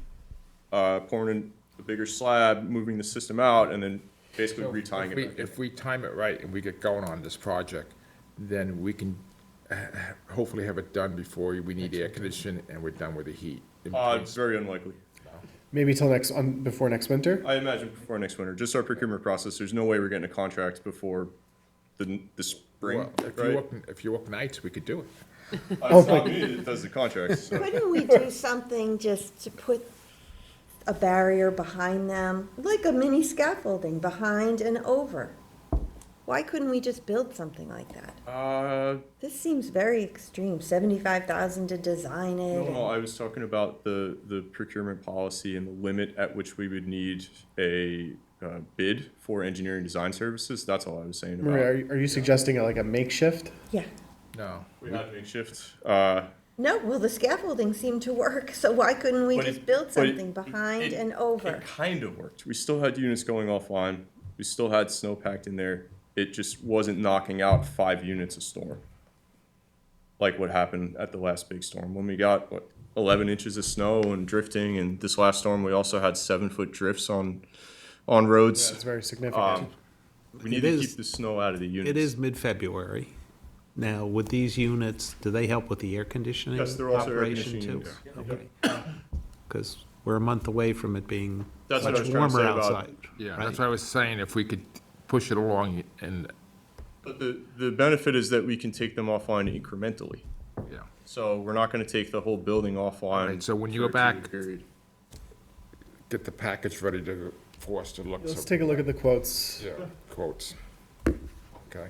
pouring in a bigger slab, moving the system out, and then basically retying it back in.
If we time it right and we get going on this project, then we can hopefully have it done before we need air conditioning and we're done with the heat. in between.
It's very unlikely.
Maybe till before next winter?
I imagine before next winter, just our procurement process, there's no way we're getting a contract before the spring,
Well, if you work nights, we could do it.
It's not me that does the contract, so.
Couldn't we do something just to put a barrier behind them, like a mini scaffolding behind and over? Why couldn't we just build something like that? This seems very extreme, 75,000 to design it.
No, I was talking about the procurement policy and the limit at which we would need a bid for engineering design services. That's all I was saying about.
Maria, are you suggesting like a makeshift?
Yeah.
No.
We had makeshift.
No, well, the scaffolding seemed to work, so why couldn't we
But
just
it-
build
but it-
something behind
it-
and over?
It kind of worked. We still had units going offline. We still had snow packed in there. It just wasn't knocking out 5 units a storm. Like what happened at the last big storm when we got 11 inches of snow and drifting, and this last storm we also had 7-foot drifts on roads.
That's very significant.
We need to keep the snow out of the units.
It is mid-February. Now, with these units, do they help with the air conditioning
Yes, they're also air
operation
conditioning
too?
units.
Okay. Because we're a month away from it being
That's what I
much
was trying to
warmer
say about-
outside.
Yeah,
right?
that's what I was saying, if we could push it along and,
But the benefit is that we can take them offline incrementally.
yeah.
So we're not gonna take the whole building offline.
Right, so when you
for
go
a 2-year
back-
period.
Get the package ready for us to look.
Let's take a look at the quotes.
Yeah, quotes. Okay.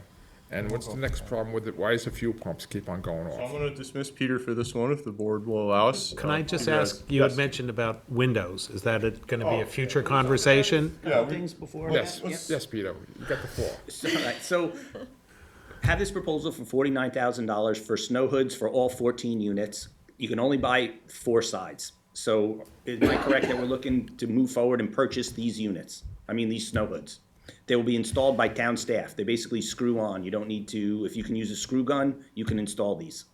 And what's the next problem with it? Why does the fuel pumps keep on going
So I'm
off?
gonna dismiss Peter for this one if the board will allow us.
Can I just
You guys-
ask, you had
Yes.
mentioned about windows. Is that gonna be a future conversation?
Yeah, we-
Things before.
Yes,
Yep.
yes, Peter, you got the floor.
All right, so have this proposal for $49,000 for snow hoods for all 14 units. You can only buy 4 sides. So am I correct that we're looking to move forward and purchase these units? I mean, these snow hoods. They will be installed by town staff. They basically screw on. You don't need to, if you can use a screw gun, you can install these.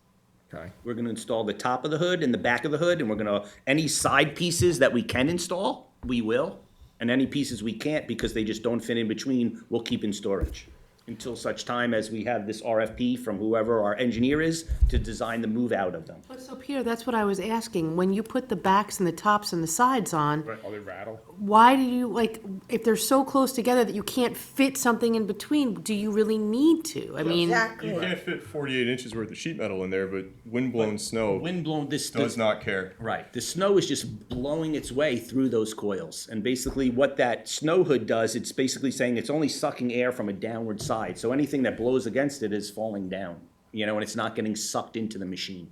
Okay.
We're gonna install the top of the hood and the back of the hood, and we're gonna, any side pieces that we can install, we will. And any pieces we can't because they just don't fit in between, we'll keep in storage. Until such time as we have this RFP from whoever our engineer is to design the move out of them.
but so Peter, that's what I was asking. When you put the backs and the tops and the sides on,
Oh, they rattle?
why do you, like, if they're so close together that you can't fit something in between, do you really need to? I mean,
Exactly.
You can't fit 48 inches worth of sheet metal in there, but windblown snow
Wind blown, this.
does not care.
Right. The snow is just blowing its way through those coils. And basically what that snow hood does, it's basically saying it's only sucking air from a downward side. So anything that blows against it is falling down, and it's not getting sucked into the machine.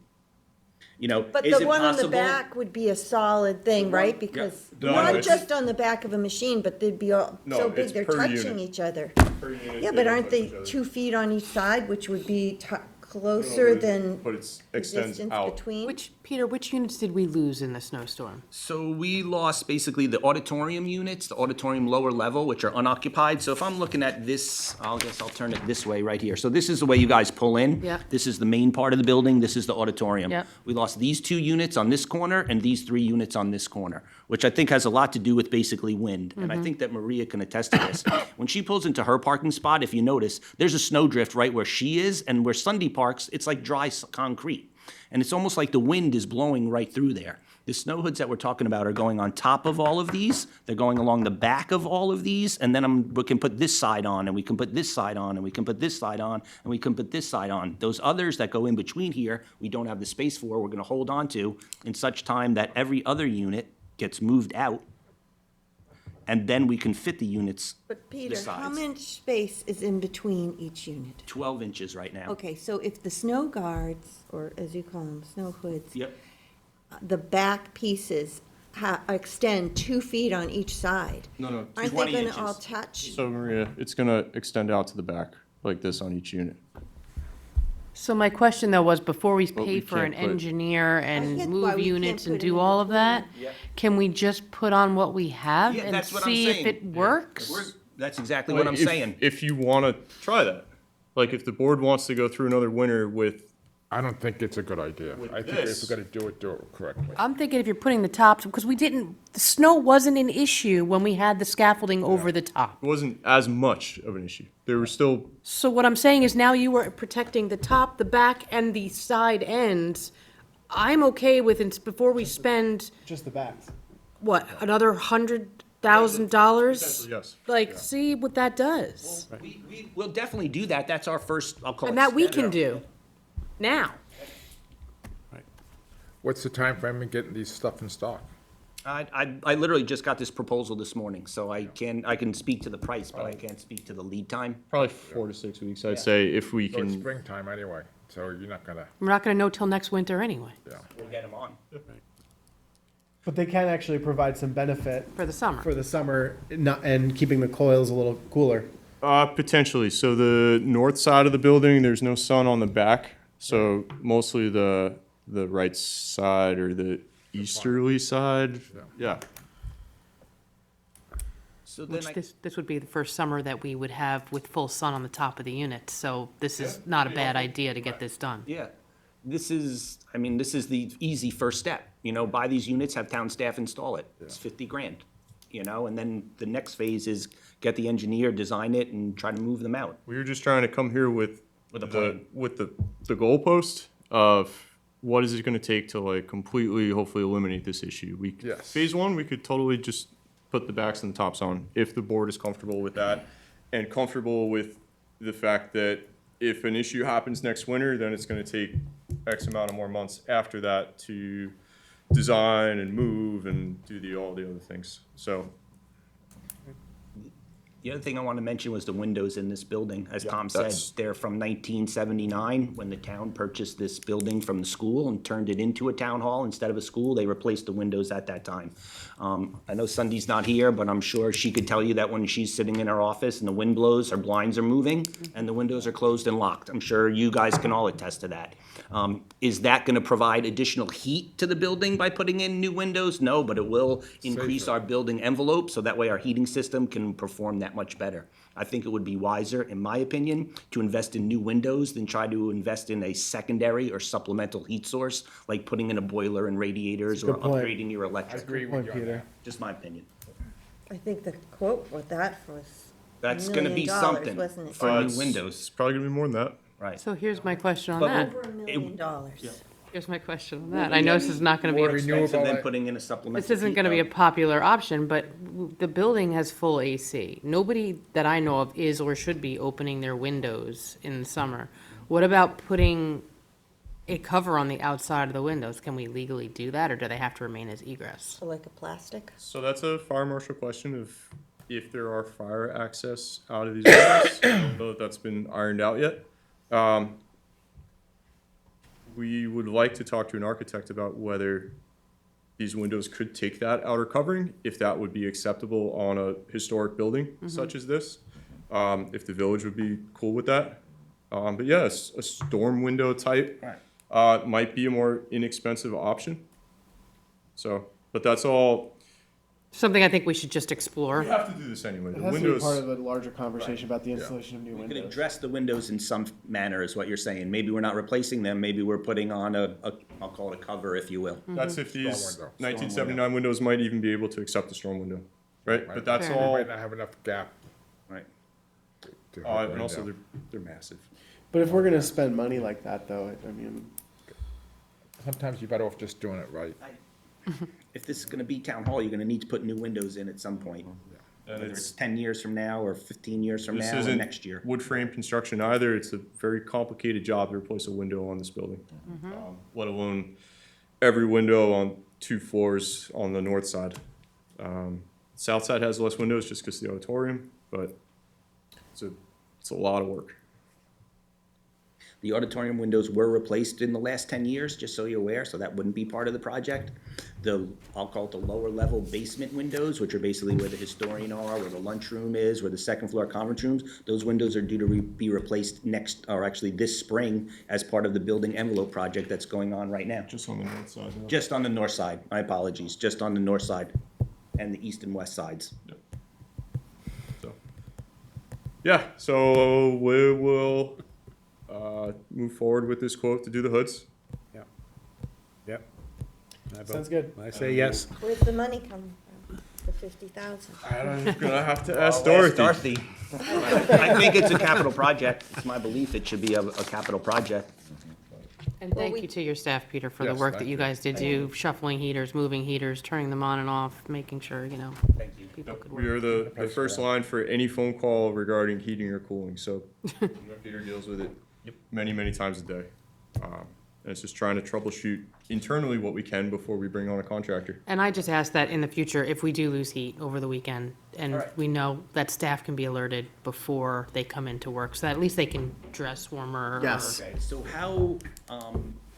But
Is
the
it
one on the
possible?
back would be a solid thing, right? Because
No,
not
it's-
just on the back of a machine, but they'd be all
No,
so
it's
big, they're
per
touching
unit.
each other.
Per unit,
Yeah,
they
but
don't
aren't
touch
they
each other.
2 feet on each side, which would be closer than
But it's
the
extends
distance
out.
between?
Peter, which units did we lose in the snowstorm?
So we lost basically the auditorium units, the auditorium lower level, which are unoccupied. So if I'm looking at this, I guess I'll turn it this way right here. So this is the way you guys pull in.
Yep.
This is the main part of the building, this is the auditorium.
Yep.
We lost these 2 units on this corner and these 3 units on this corner, which I think has a lot to do with basically wind. And I think that Maria can attest to this. When she pulls into her parking spot, if you notice, there's a snowdrift right where she is, and where Sunday parks, it's like dry concrete. And it's almost like the wind is blowing right through there. The snow hoods that we're talking about are going on top of all of these. They're going along the back of all of these, and then we can put this side on, and we can put this side on, and we can put this side on, and we can put this side on. Those others that go in between here, we don't have the space for, we're gonna hold on to in such time that every other unit gets moved out, and then we can fit the units
But Peter, how
sides.
much space is in between each unit?
12 inches right now.
Okay, so if the snow guards, or as you call them, snow hoods,
Yep.
the back pieces extend 2 feet on each side,
No,
aren't they
20
gonna
inches.
all touch?
So Maria, it's gonna extend out to the back like this on each unit.
So my question though was, before we
But
pay
we
for an
can't put-
engineer
I
and
get why
move
we can't
units and
put it
do
in
all of that,
Yep.
can we just put on what we have
Yeah,
and
that's what I'm
see if
saying.
it works?
That's exactly what I'm
If-
saying.
If you wanna try that, like if the board wants to go through another winter with,
I don't think it's a good idea. I think
this-
if we're gonna do it correctly.
I'm thinking if you're putting the tops, because the snow wasn't an issue when we had the scaffolding over the top.
it wasn't as much of an issue. There were still,
So what I'm saying is now you were protecting the top, the back, and the side ends. I'm okay with, before we spend,
Just the backs.
what, another $100,000?
yes.
Like, see what that does.
We'll definitely do that. That's our first, I'll call it.
And that we
step.
can do, now.
What's the time frame in getting these stuff in stock?
I literally just got this proposal this morning, so I can speak to the price, but I can't speak to the lead time.
Probably 4 to 6 weeks, I'd say, if we
So it's
can.
springtime anyway, so you're not gonna,
We're not gonna know till next winter anyway,
We'll get them on.
But they can actually provide some benefit
for the summer.
for the summer, and keeping the coils a little cooler.
Potentially. So the north side of the building, there's no sun on the back. So mostly the right side or the easterly side. Yeah.
So then
Which this would be the first summer that we would have with full sun on the top of the unit, so this is not a bad idea to get this done.
yeah, this is the easy first step. Buy these units, have town staff install it. It's 50 grand, and then the next phase is get the engineer, design it, and try to move them out.
We were just trying to come here with
With a plan.
with the goalpost of what is it going to take to like completely, hopefully eliminate this issue.
Yes.
Phase 1, we could totally just put the backs and the tops on if the board is comfortable with that and comfortable with the fact that if an issue happens next winter, then it's going to take X amount of more months after that to design and move and do all the other things. So
The other thing I want to mention was the windows in this building. As Tom said,
that's-
they're from 1979, when the town purchased this building from the school and turned it into a town hall instead of a school. They replaced the windows at that time. I know Sunday's not here, but I'm sure she could tell you that when she's sitting in her office and the wind blows, her blinds are moving and the windows are closed and locked. I'm sure you guys can all attest to that. Is that going to provide additional heat to the building by putting in new windows? No, but it will increase our building envelope, so that way our heating system can perform that much better. I think it would be wiser, in my opinion, to invest in new windows than try to invest in a secondary or supplemental heat source, like putting in a boiler and radiators or
good point.
upgrading your electric.
agree with
Point,
you on
Peter.
that.
Just my opinion.
I think the quote with that was
That's
$1
gonna be
million,
something
wasn't it?
for new
it's
windows,
probably going to be more than that.
right?
So here's my question on
But
that.
Over $1 million.
Here's my question on that. I know this is not gonna be,
More
a-
expensive than putting in a supplemental.
this isn't
heat
gonna be a
pump.
popular option, but the building has full AC. Nobody that I know of is or should be opening their windows in the summer. What about putting a cover on the outside of the windows? Can we legally do that, or do they have to remain as egress?
So like a plastic?
So that's a fire marshal question of if there are fire access out of these windows. I don't know that that's been ironed out yet. We would like to talk to an architect about whether these windows could take that outer covering, if that would be acceptable on a historic building such as this. If the village would be cool with that. But yeah, a storm window type might be a more inexpensive option. So, but that's all.
Something I think we should just explore.
We have to do this anyway.
It
The
has to be
windows.
part of a larger conversation about the installation of new
We could
windows.
address the windows in some manner, is what you're saying. Maybe we're not replacing them, maybe we're putting on I'll call it a cover, if you will.
That's if these
window.
1979 windows might even be able to accept a storm window, right? But that's
Fair
all.
Might not have enough gap.
Right.
to hold
And also
window.
they're massive.
But if we're gonna spend money like that, though, I mean,
Sometimes you're better off just doing it right.
If this is gonna be town hall, you're gonna need to put new windows in at some point.
And
Whether it's 10 years from now, or 15 years from
This
now, or
isn't
next year.
wood frame construction either. It's a very complicated job to replace a window on this building. Let alone every window on 2 floors on the north side. South side has less windows just because of the auditorium, but it's a lot of work.
The auditorium windows were replaced in the last 10 years, just so you're aware, so that wouldn't be part of the project. I'll call it the lower level basement windows, which are basically where the historian are, where the lunchroom is, where the second floor conference rooms. Those windows are due to be replaced this spring as part of the building envelope project that's going on right now.
Just on the north side. though.
Just on the north side, my apologies, just on the north side and the east and west sides.
So, yeah, so we will move forward with this quote to do the hoods.
Yep.
sounds good.
I say yes.
Where's the money coming from, the 50,000?
I'm gonna have to ask Dorothy.
I think it's a capital project. It's my belief it should be a capital project.
And thank you to your staff, Peter, for the
Yes,
work that
thank
you
you.
guys did do, shuffling heaters, moving heaters, turning them on and off, making sure,
Thank you.
people could
We
work.
are the first line for any phone call regarding heating or cooling, so Peter deals with it many, many times a day. And it's just trying to troubleshoot internally what we can before we bring on a contractor.
And I just ask that in the future, if we do lose heat over the weekend, and we know that staff can be alerted before they come into work, so that at least they can dress warmer.
Yes.
Okay, so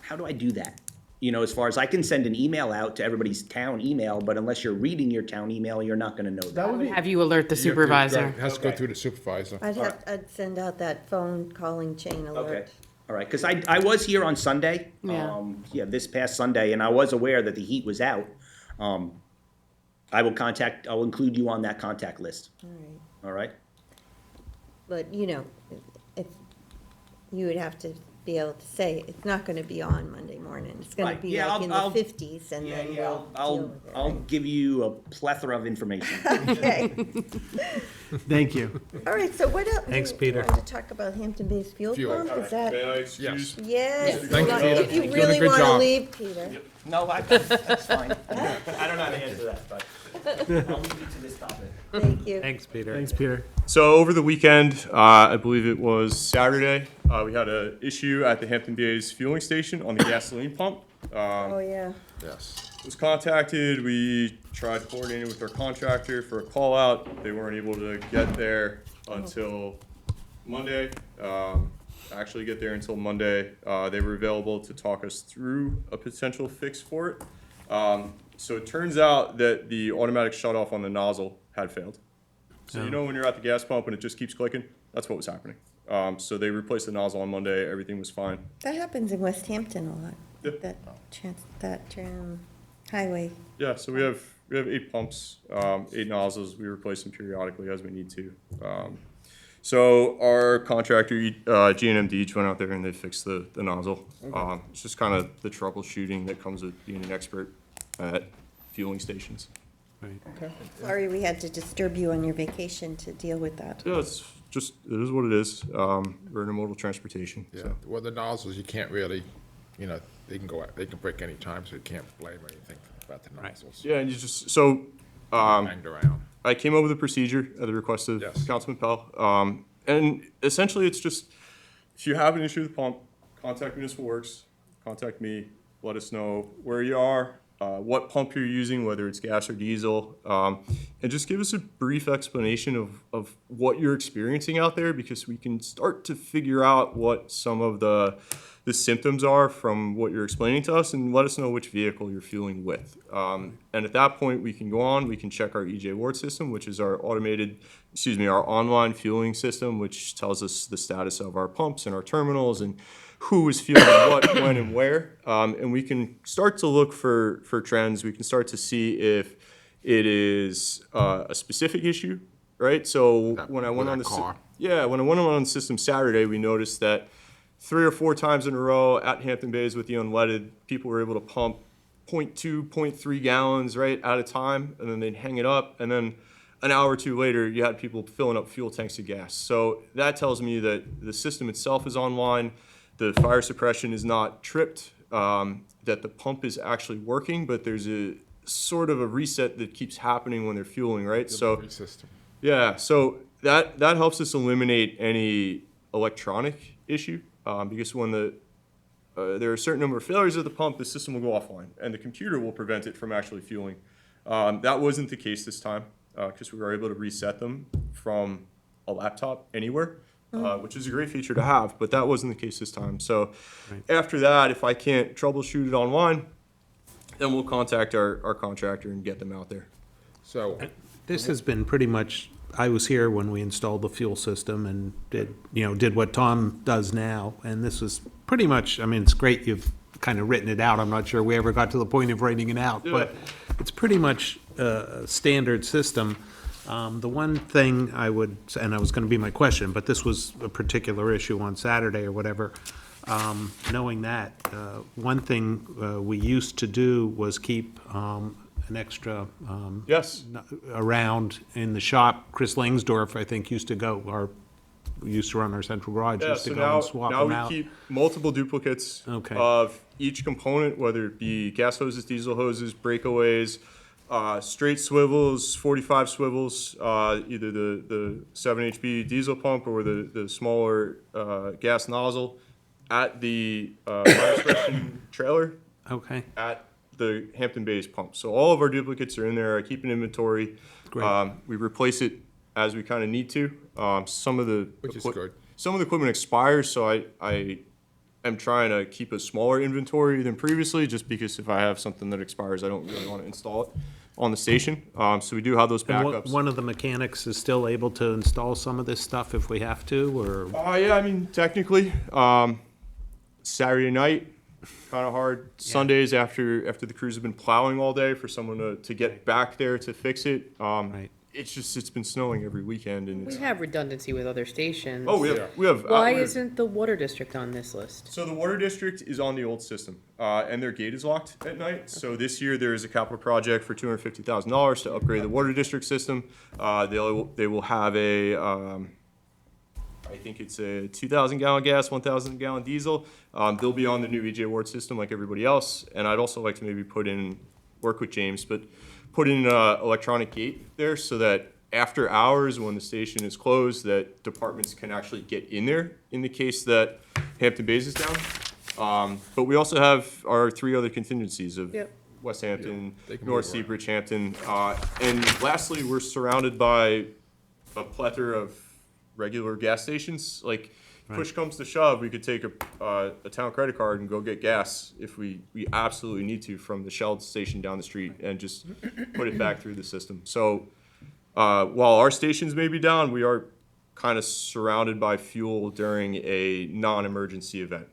how do I do that? You know, as far as I can send an email out to everybody's town email, but unless you're reading your town email, you're not gonna know that.
That would be,
Have you alert the
You have to go-
supervisor?
Has to go through the supervisor.
I'd send out that phone calling chain
Okay,
alert.
all right, because I was here on Sunday.
Yeah.
This past Sunday, and I was aware that the heat was out. I'll include you on that contact list,
All right.
all right?
But, you know, if, you would have to be able to say, it's not gonna be on Monday morning. It's gonna
Right,
be
yeah,
like in the
I'll-
50s, and then we'll deal
I'll
with it.
I'll give you a plethora of information.
Okay,
thank you.
all right, so what else?
Thanks,
You
Peter.
wanted to talk about Hampton-based fuel
Fuel.
pump, is that?
May I excuse?
Yes,
Thank you,
well,
Peter.
if you
You're doing a
really
good
wanna
job.
leave, Peter.
No, that's fine. I don't know how to answer that, but I'll leave you to this topic.
Thank you.
Thanks, Peter.
Thanks, Peter.
So over the weekend, I believe it was Saturday, we had an issue at the Hampton Bays fueling station on the gasoline pump.
Oh, yeah.
Yes.
Was contacted, we tried coordinating with our contractor for a call out. They weren't able to get there until Monday. Actually get there until Monday. They were available to talk us through a potential fix for it. So it turns out that the automatic shutoff on the nozzle had failed. So you know when you're at the gas pump and it just keeps clicking? That's what was happening. So they replaced the nozzle on Monday, everything was fine.
That happens in West Hampton a lot,
Yeah.
that highway.
Yeah, so we have 8 pumps, 8 nozzles. We replace them periodically as we need to. So our contractor, G&MD, each went out there and they fixed the nozzle. It's just kind of the troubleshooting that comes with being an expert at fueling stations.
Sorry we had to disturb you on your vacation to deal with that.
Yeah, it is what it is. We're intermodal transportation.
Yeah,
So.
well, the nozzles, you can't really, they can break any time, so you can't blame anything about the nozzles.
Yeah, and so
Banged around.
I came up with a procedure at the request of
Yes.
Councilman Pell. And essentially, it's just, if you have an issue with the pump, contact Municipal Works, contact me, let us know where you are, what pump you're using, whether it's gas or diesel. and just give us a brief explanation of what you're experiencing out there, because we can start to figure out what some of the symptoms are from what you're explaining to us, and let us know which vehicle you're fueling with. And at that point, we can go on, we can check our EJ Ward system, which is our our online fueling system, which tells us the status of our pumps and our terminals and who is fueling what, when, and where. And we can start to look for trends. We can start to see if it is a specific issue, right? So when I went on the system Saturday, we noticed that 3 or 4 times in a row at Hampton Bays with the unleaded, people were able to pump 0.2, 0.3 gallons, right, at a time, and then they'd hang it up, and then an hour or two later, you had people filling up fuel tanks of gas. So that tells me that the system itself is online, the fire suppression is not tripped, that the pump is actually working, but there's a sort of a reset that keeps happening when they're fueling, right? So yeah, so that helps us eliminate any electronic issue, because when there are a certain number of failures of the pump, the system will go offline, and the computer will prevent it from actually fueling. That wasn't the case this time, because we were able to reset them from a laptop anywhere, which is a great feature to have, but that wasn't the case this time. So after that, if I can't troubleshoot it online, then we'll contact our contractor and get them out there.
So
This has been pretty much, I was here when we installed the fuel system and did what Tom does now. And this was pretty much, I mean, it's great you've kind of written it out. I'm not sure we ever got to the point of writing it out, but it's pretty much a standard system. The one thing I would, and that was going to be my question, but this was a particular issue on Saturday or whatever, knowing that, one thing we used to do was keep an extra around in the shop. Chris Langsdorf, I think, used to run our central garage, used to go and swap them out.
Now we keep multiple duplicates of each component, whether it be gas hoses, diesel hoses, breakaways, straight swivels, 45 swivels, either the 7 HP diesel pump or the smaller gas nozzle at the fire suppression trailer at the Hampton Bays pump. So all of our duplicates are in there. I keep an inventory. We replace it as we kind of need to. Some of the equipment expires, so I am trying to keep a smaller inventory than previously, just because if I have something that expires, I don't really want to install it on the station. So we do have those backups.
And one of the mechanics is still able to install some of this stuff if we have to, or?
Yeah, I mean, technically, Saturday night, kind of hard. Sundays after the crews have been plowing all day, for someone to get back there to fix it. It's been snowing every weekend, and
We have redundancy with other stations.
Oh, we have.
Why isn't the water district on this list?
So the water district is on the old system, and their gate is locked at night. So this year there is a capital project for $250,000 to upgrade the water district system. They will have I think it's a 2,000 gallon gas, 1,000 gallon diesel. They'll be on the new EJ Ward system like everybody else. And I'd also like to maybe work with James, but put in an electronic gate there so that after hours, when the station is closed, that departments can actually get in there in the case that Hampton Bays is down. But we also have our 3 other contingencies of West Hampton, North Seabridge, Hampton. And lastly, we're surrounded by a plethora of regular gas stations. Like, push comes to shove, we could take a town credit card and go get gas if we absolutely need to from the Shell station down the street and just put it back through the system. So while our stations may be down, we are kind of surrounded by fuel during a non-emergency event.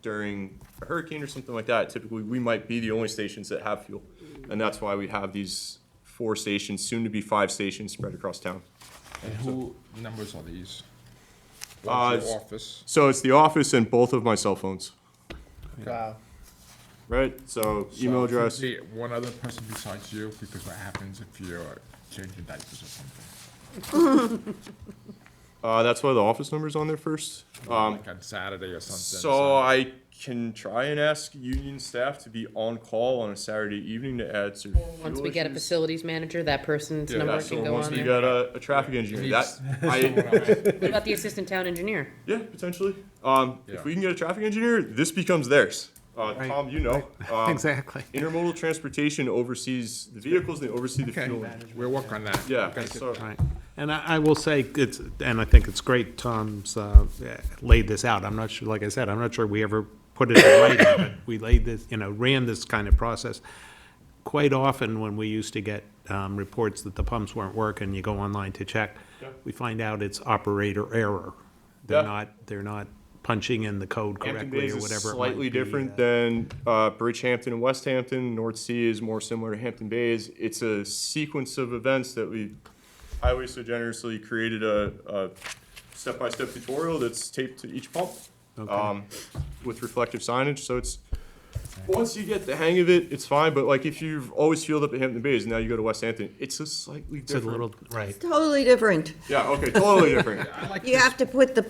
During a hurricane or something like that, typically we might be the only stations that have fuel. And that's why we have these 4 stations, soon to be 5 stations spread across town.
And who numbers are these? What's your office?
So it's the office and both of my cell phones.
Wow.
Right, so email address.
See, one other person besides you, because what happens if you're changing diapers or something?
That's why the office number's on there first.
Like on Saturday or something.
So I can try and ask union staff to be on call on a Saturday evening to add some fuel
Once we get a
issues.
facilities manager, that person's number can go
Once
on
we
there.
got a traffic engineer,
What about the assistant town engineer?
Yeah, potentially. If we can get a traffic engineer, this becomes theirs. Tom, you know.
Exactly.
Intermodal transportation oversees the vehicles, they oversee the fuel.
We'll work on that.
Yeah, so,
Right. And I will say, and I think it's great Tom's laid this out. I'm not sure, like I said, I'm not sure we ever put it in writing, but we laid this, ran this kind of process. Quite often, when we used to get reports that the pumps weren't working, you go online to check, we find out it's operator error. They're not punching in the code
Hampton
correctly
Bays
or
is
whatever it might
slightly
be.
different than Bridgehampton and West Hampton. North Sea is more similar to Hampton Bays. It's a sequence of events that Highway so generously created a step-by-step tutorial that's taped to each pump with reflective signage. So it's once you get the hang of it, it's fine. But like if you've always fueled up at Hampton Bays and now you go to West Hampton, it's a slightly
It's a
different.
little, right.
Totally different.
Yeah. Okay. Totally different.
You have to put the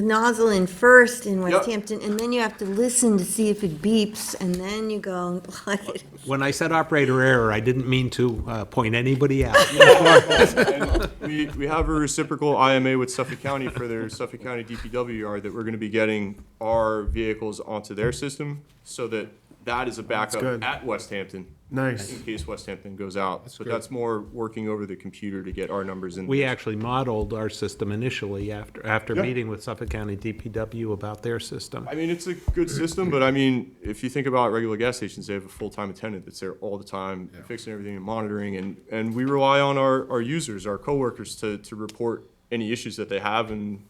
nozzle in first in West
Yep.
Hampton, and then you have to listen to see if it beeps, and then you go and plug it.
When I said operator error, I didn't mean to point anybody out.
And we have a reciprocal IMA with Suffolk County for their Suffolk County DPW yard that we're gonna be getting our vehicles onto their system so that is a backup
good.
at West Hampton.
Nice.
In case West Hampton goes out. But
good.
that's more working over the computer to get our numbers in.
We actually modeled our system initially after
Yeah.
meeting with Suffolk County DPW about their system.
I mean, it's a good system, but I mean, if you think about regular gas stations, they have a full-time attendant that's there all the time, fixing everything and monitoring, and we rely on our users, our coworkers to report any issues that they have, and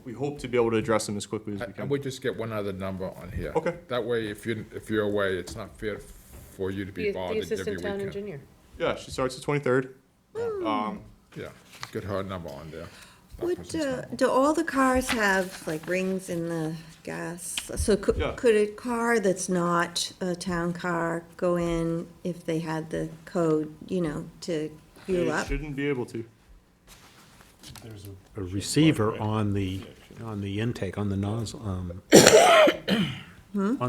we hope to be able to address them as quickly as we
And
can.
we just get one other number on here.
Okay.
That way, if you're away, it's not fair for you to be
The
bothered every
assistant town
weekend.
engineer.
Yeah, she starts the 23rd.
Yeah, get her number on there. That
Would,
person's number.
do all the cars have like rings in the gas? So
Yeah.
could a car that's not a town car go in if they had the code, to fuel
They
up?
shouldn't be able to.
A receiver on the intake, on the nozzle, on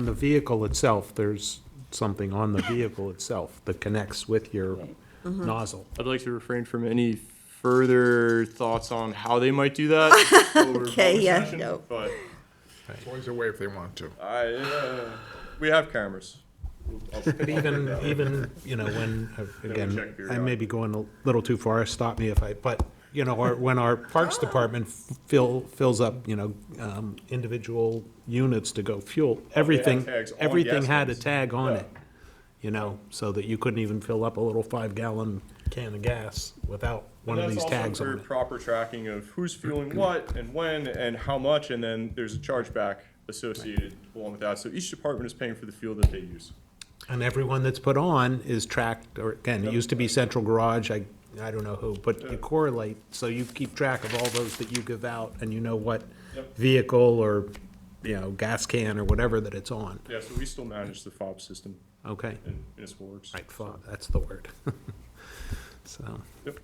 the vehicle itself, there's something on the vehicle itself that connects with your nozzle.
I'd like to refrain from any further thoughts on how they might do that. over
Okay,
public
yeah,
session,
no.
But
It's always away if they want to.
we have cameras.
But even, when, again,
check
I may be going a little too far, stop me if but, when our Parks Department fills up, individual units to go fuel, everything
tags on
everything
gas
had a
cans.
tag on
Yeah.
it, so that you couldn't even fill up a little 5-gallon can of gas without one of these tags
And
on
that's also
it.
for proper tracking of who's fueling what and when and how much, and then there's a chargeback associated along with that. So each department is paying for the fuel that they use.
And everyone that's put on is tracked, or again, it used to be Central Garage, I don't know who, but you correlate, so you keep track of all those that you give out, and you know what
Yep.
vehicle or, gas can or whatever that it's on.
Yeah, so we still manage the fob system
Okay,
in Municipal Works.
right, that's the word. So,
Yep.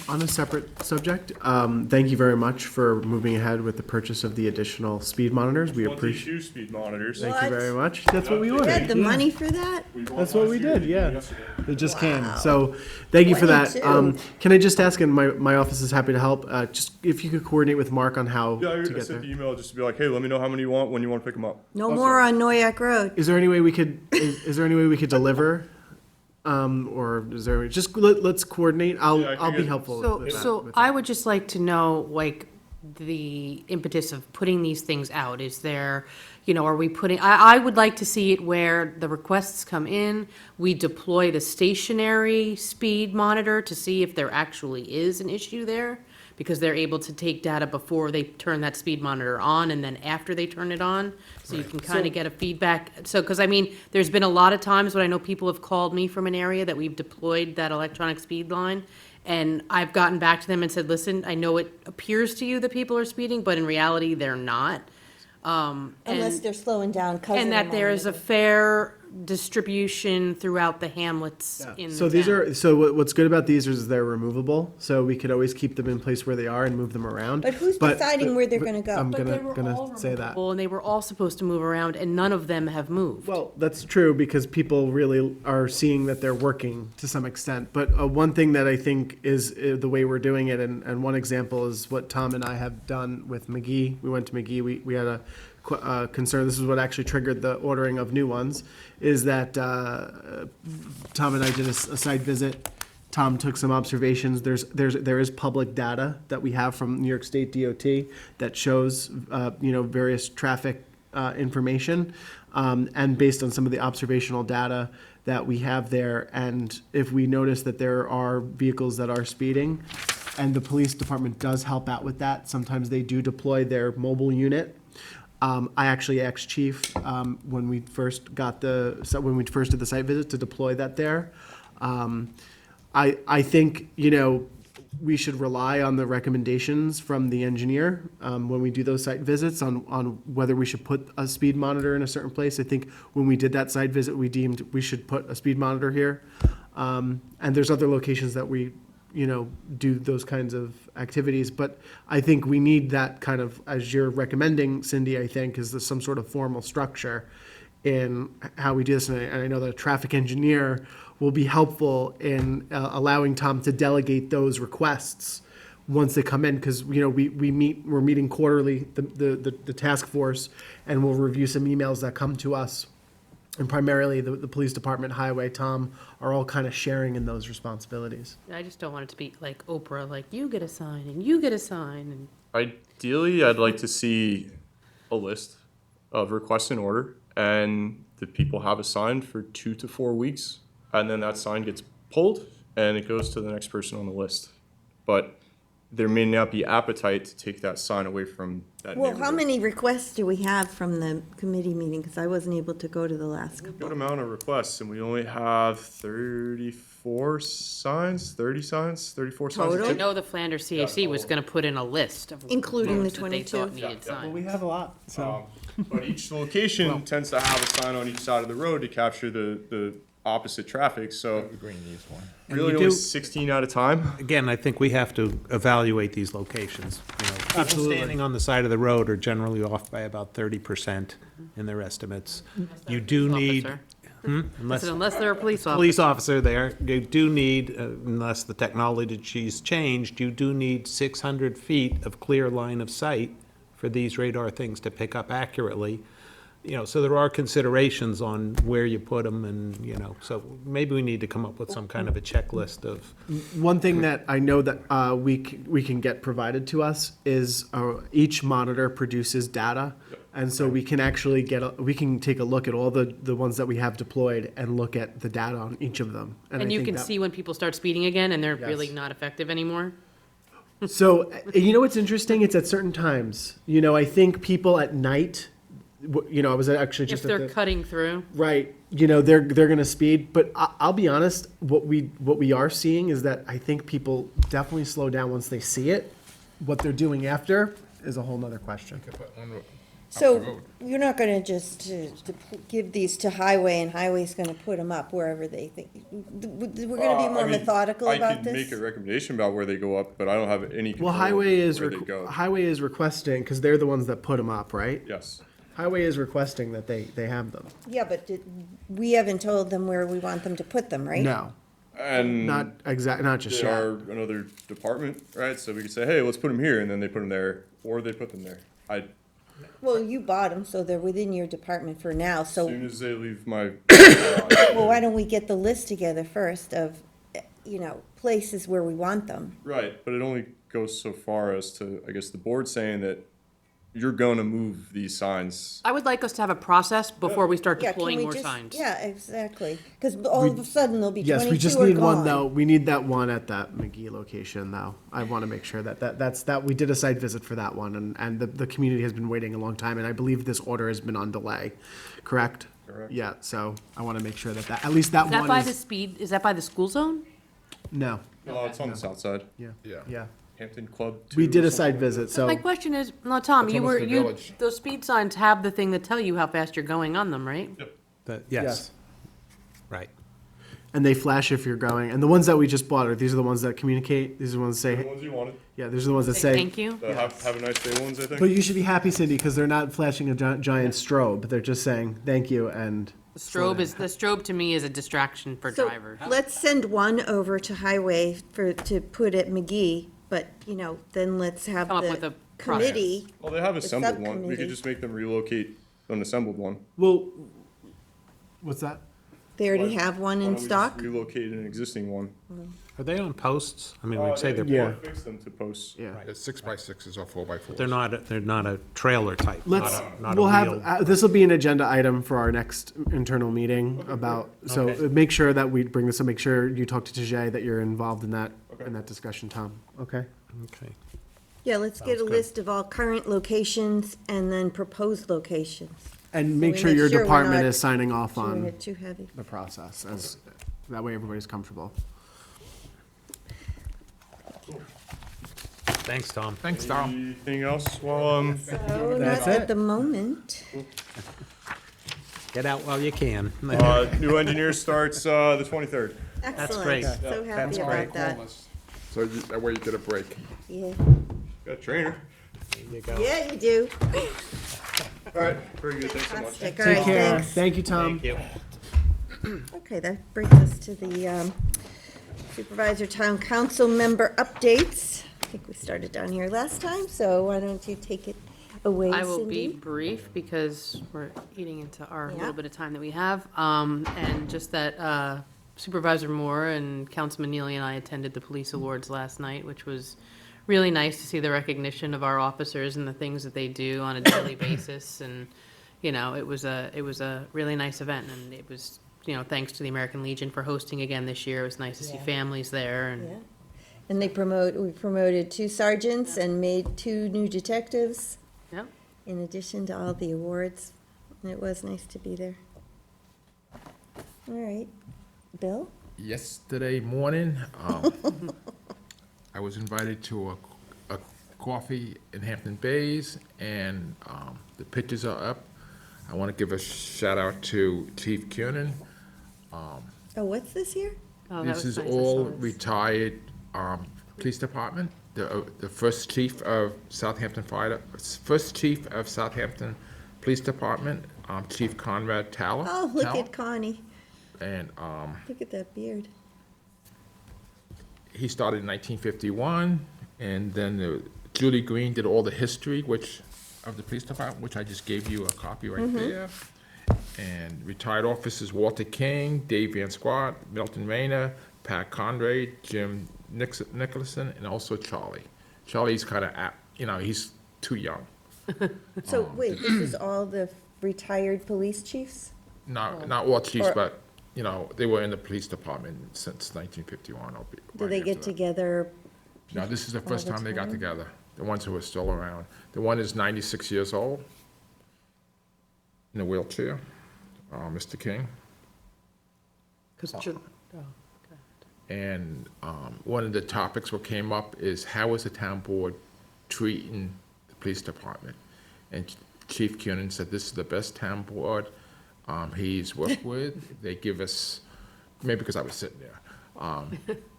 On a separate subject, thank you very much for moving ahead with the purchase of the additional speed monitors. We appreciate.
22 speed monitors.
Thank you
What?
very much. That's what we
Yeah.
You
ordered.
had the
yeah.
money for that?
That's what we did, yeah. It just came.
Wow.
So, thank you for that.
22.
Can I just ask, and my office is happy to help, just if you could coordinate with Mark on how
Yeah, I
to
sent
get there.
the email just to be like, hey, let me know how many you want, when you want to pick them up.
No more on Noyak Road.
Is there any way we could, is there any way we could deliver? Or is there, just let's coordinate.
Yeah, I can
I'll be
get-
helpful
So,
with that.
so
with
I would just like to know, like, the impetus of putting these things out. Is there, are we putting, I would like to see it where the requests come in, we deploy the stationary speed monitor to see if there actually is an issue there, because they're able to take data before they turn that speed monitor on and then after they turn it on, so you can kind of get a feedback. So, because there's been a lot of times when I know people have called me from an area that we've deployed that electronic speed line, and I've gotten back to them and said, listen, I know it appears to you that people are speeding, but in reality, they're not.
Unless
And,
they're slowing down because
and that there is a fair distribution throughout the hamlets in the
So these
town.
are, so what's good about these is they're removable, so we could always keep them in place where they are and move them around.
But who's deciding where they're gonna go?
I'm
But they
gonna,
were
gonna
all
say that.
removable, and they were all supposed to move around, and none of them have moved.
Well, that's true because people really are seeing that they're working to some extent. But one thing that I think is the way we're doing it, and one example is what Tom and I have done with McGee. We went to McGee, we had a concern, this is what actually triggered the ordering of new ones, is that Tom and I did a site visit. Tom took some observations. There is public data that we have from New York State DOT that shows, various traffic information. And based on some of the observational data that we have there, and if we notice that there are vehicles that are speeding, and the police department does help out with that, sometimes they do deploy their mobile unit. I actually asked Chief, when we first did the site visit, to deploy that there. I think, we should rely on the recommendations from the engineer when we do those site visits on whether we should put a speed monitor in a certain place. I think when we did that site visit, we deemed we should put a speed monitor here. And there's other locations that we, do those kinds of activities. But I think we need that kind of, as you're recommending, Cindy, I think, is there some sort of formal structure in how we do this. And I know that a traffic engineer will be helpful in allowing Tom to delegate those requests once they come in, because we're meeting quarterly, the task force, and we'll review some emails that come to us, and primarily the police department, highway, Tom, are all kind of sharing in those responsibilities.
I just don't want it to be like Oprah, like you get a sign and you get a sign and.
Ideally, I'd like to see a list of requests in order, and the people have a sign for 2 to 4 weeks, and then that sign gets pulled and it goes to the next person on the list. But there may not be appetite to take that sign away from that
Well, how
neighborhood.
many requests do we have from the committee meeting? Because I wasn't able to go to the last
Good
couple.
amount of requests, and we only have 34 signs, 30 signs, 34 signs.
Total?
I know the Flanders CAC was gonna put in a list of.
Including the
roads that they
22?
thought needed signs.
We have a lot, so.
But each location tends to have a sign on each side of the road to capture the opposite traffic, so
Green needs one.
And
really
you
only
do-
16 at a time.
Again, I think we have to evaluate these locations. People
Absolutely.
standing on the side of the road are generally off by about 30% in their estimates. You do need,
Officer. I
unless
said, unless they're a police officer.
police officer there, you do need, unless the technology's changed, you do need 600 feet of clear line of sight for these radar things to pick up accurately. So there are considerations on where you put them, and, so maybe we need to come up with some kind of a checklist of,
One thing that I know that we can get provided to us is each monitor produces data. And so we can actually we can take a look at all the ones that we have deployed and look at the data on each of them.
And
I
you
think
can
that-
see when people start speeding again and they're
Yes.
really not effective anymore.
So, what's interesting? It's at certain times. I think people at night, I was actually
If
just
they're
at the,
cutting through.
right, they're going to speed. But I'll be honest, what we are seeing is that I think people definitely slow down once they see it. What they're doing after is a whole nother question.
So you're not going to just to give these to Highway, and Highway's going to put them up wherever they think. We're going to be more methodical
I
about
could
this?
make a recommendation about where they go up, but I don't have any control
Well, Highway is
where they go.
Highway is requesting, because they're the ones that put them up, right?
Yes.
Highway is requesting that they have them.
Yeah, but we haven't told them where we want them to put them, right?
No,
And
not just
they
yet.
are another department, right? So we could say, hey, let's put them here, and then they put them there, or they put them there.
Well, you bought them, so they're within your department for now,
As
so,
soon as they leave my,
well, why don't we get the list together first of, places where we want them?
right, but it only goes so far as to, I guess, the board saying that you're going to move these signs.
I would like us to have a process before we start
Yeah, can
deploying
we
more
just-
signs.
Yeah, exactly, because all of a sudden there'll be
Yes, we
22
just
are
need one
gone.
though. We need that one at that McGee location though. I want to make sure that we did a site visit for that one, and the community has been waiting a long time, and I believe this order has been on delay, correct?
Correct.
Yeah, so I want to make sure that at least that
Is that
one
by
is.
the speed, is that by the school zone?
No,
No, it's on the south side.
yeah,
Yeah.
yeah.
Hampton Club.
We
2
did
or
a site
something.
visit, so.
My question is, no, Tom,
It's
you
almost
were,
the
you,
village.
those speed signs have the thing that tell you how fast you're going on them, right?
yes, right.
And they flash if you're going, and the ones that we just bought these are the ones that communicate. These are the ones that
The
say,
ones you wanted.
yeah, these are the ones that
Say
say.
thank you.
The have a nice day ones, I think.
But you should be happy, Cindy, because they're not flashing a giant strobe. They're just saying thank you and.
The strobe to me is a distraction for
So
drivers.
let's send one over to Highway to put at McGee, but, then let's have
Come up with
the, committee.
Well, they have
The
assembled one. We
subcommittee.
could just make them relocate an assembled one.
Well, what's that?
They already
Why-
have one
Why
in
don't we just
stock?
relocate an existing one?
Are they on posts? I mean, we'd say they're,
Yeah.
Fix them to posts.
Yeah.
It's 6x6s or 4x4s.
they're not a trailer type,
Let's,
not
we'll
a
have,
wheeled.
this will be an agenda item for our next internal meeting about, so
Okay.
make sure that we bring this up, make sure you talk to Tajay, that you're involved in that discussion, Tom, okay?
Okay.
Yeah, let's get a
Sounds good.
list of all current locations and then proposed locations.
And make
we
sure
make
your
sure we're
department
not
is signing off
Doing
on
it too heavy.
the process, as, that way everybody's comfortable.
Thanks, Tom.
Thanks, Tom.
Anything else while
Oh, not at the moment.
Get out while you can.
new engineer starts the 23rd.
Excellent.
great.
So happy about that.
So that way you get a break.
Yeah.
Got a trainer.
There you go.
Yeah, you do.
All right, very good. Thanks so much.
Fantastic. All right,
Take care,
thanks.
thank you, Tom.
Thank you.
Okay, that brings us to the supervisor town council member updates. I think we started down here last time, so why don't you take it away,
I will be
Cindy?
brief because we're eating into our
Yeah.
little bit of time that we have. And just that Supervisor Moore and Councilman Neely and I attended the police awards last night, which was really nice to see the recognition of our officers and the things that they do on a daily basis. And, you know, it was a really nice event, and it was, you know, thanks to the American Legion for hosting again this year. It was nice to see families there, and
Yeah. And we promoted 2 sergeants and made 2 new detectives,
yep.
in addition to all the awards. And it was nice to be there. All right. Bill?
Yesterday morning, I was invited to a coffee in Hampton Bays, and the pictures are up. I want to give a shout out to Chief Kiernan.
Oh, what's this here?
Oh, that
This
was
is
nice. I
all
saw this.
retired police department. The first chief of Southampton Police Department, Chief Conrad Taller.
Oh, look at Connie.
And
Look at that beard.
he started in 1951, and then Julie Green did all the history, of the police department, which I just gave you a copy right there. And retired officers Walter King, Dave Van Squat, Milton Rayner, Pat Conrad, Jim Nicholson, and also Charlie. Charlie's kind of, he's too young.
So, wait, this is all the retired police chiefs?
Not all chiefs,
Or-
but, they were in the police department since 1951.
Do they get together?
No, this is the first
all the
time they got
time?
together, the ones who are still around. The one is 96 years old, in a wheelchair, Mr. King.
'Cause
And one of the topics what came up is how is the town board treating the police department? And Chief Kiernan said this is the best town board he's worked with. They give us, maybe because I was sitting there,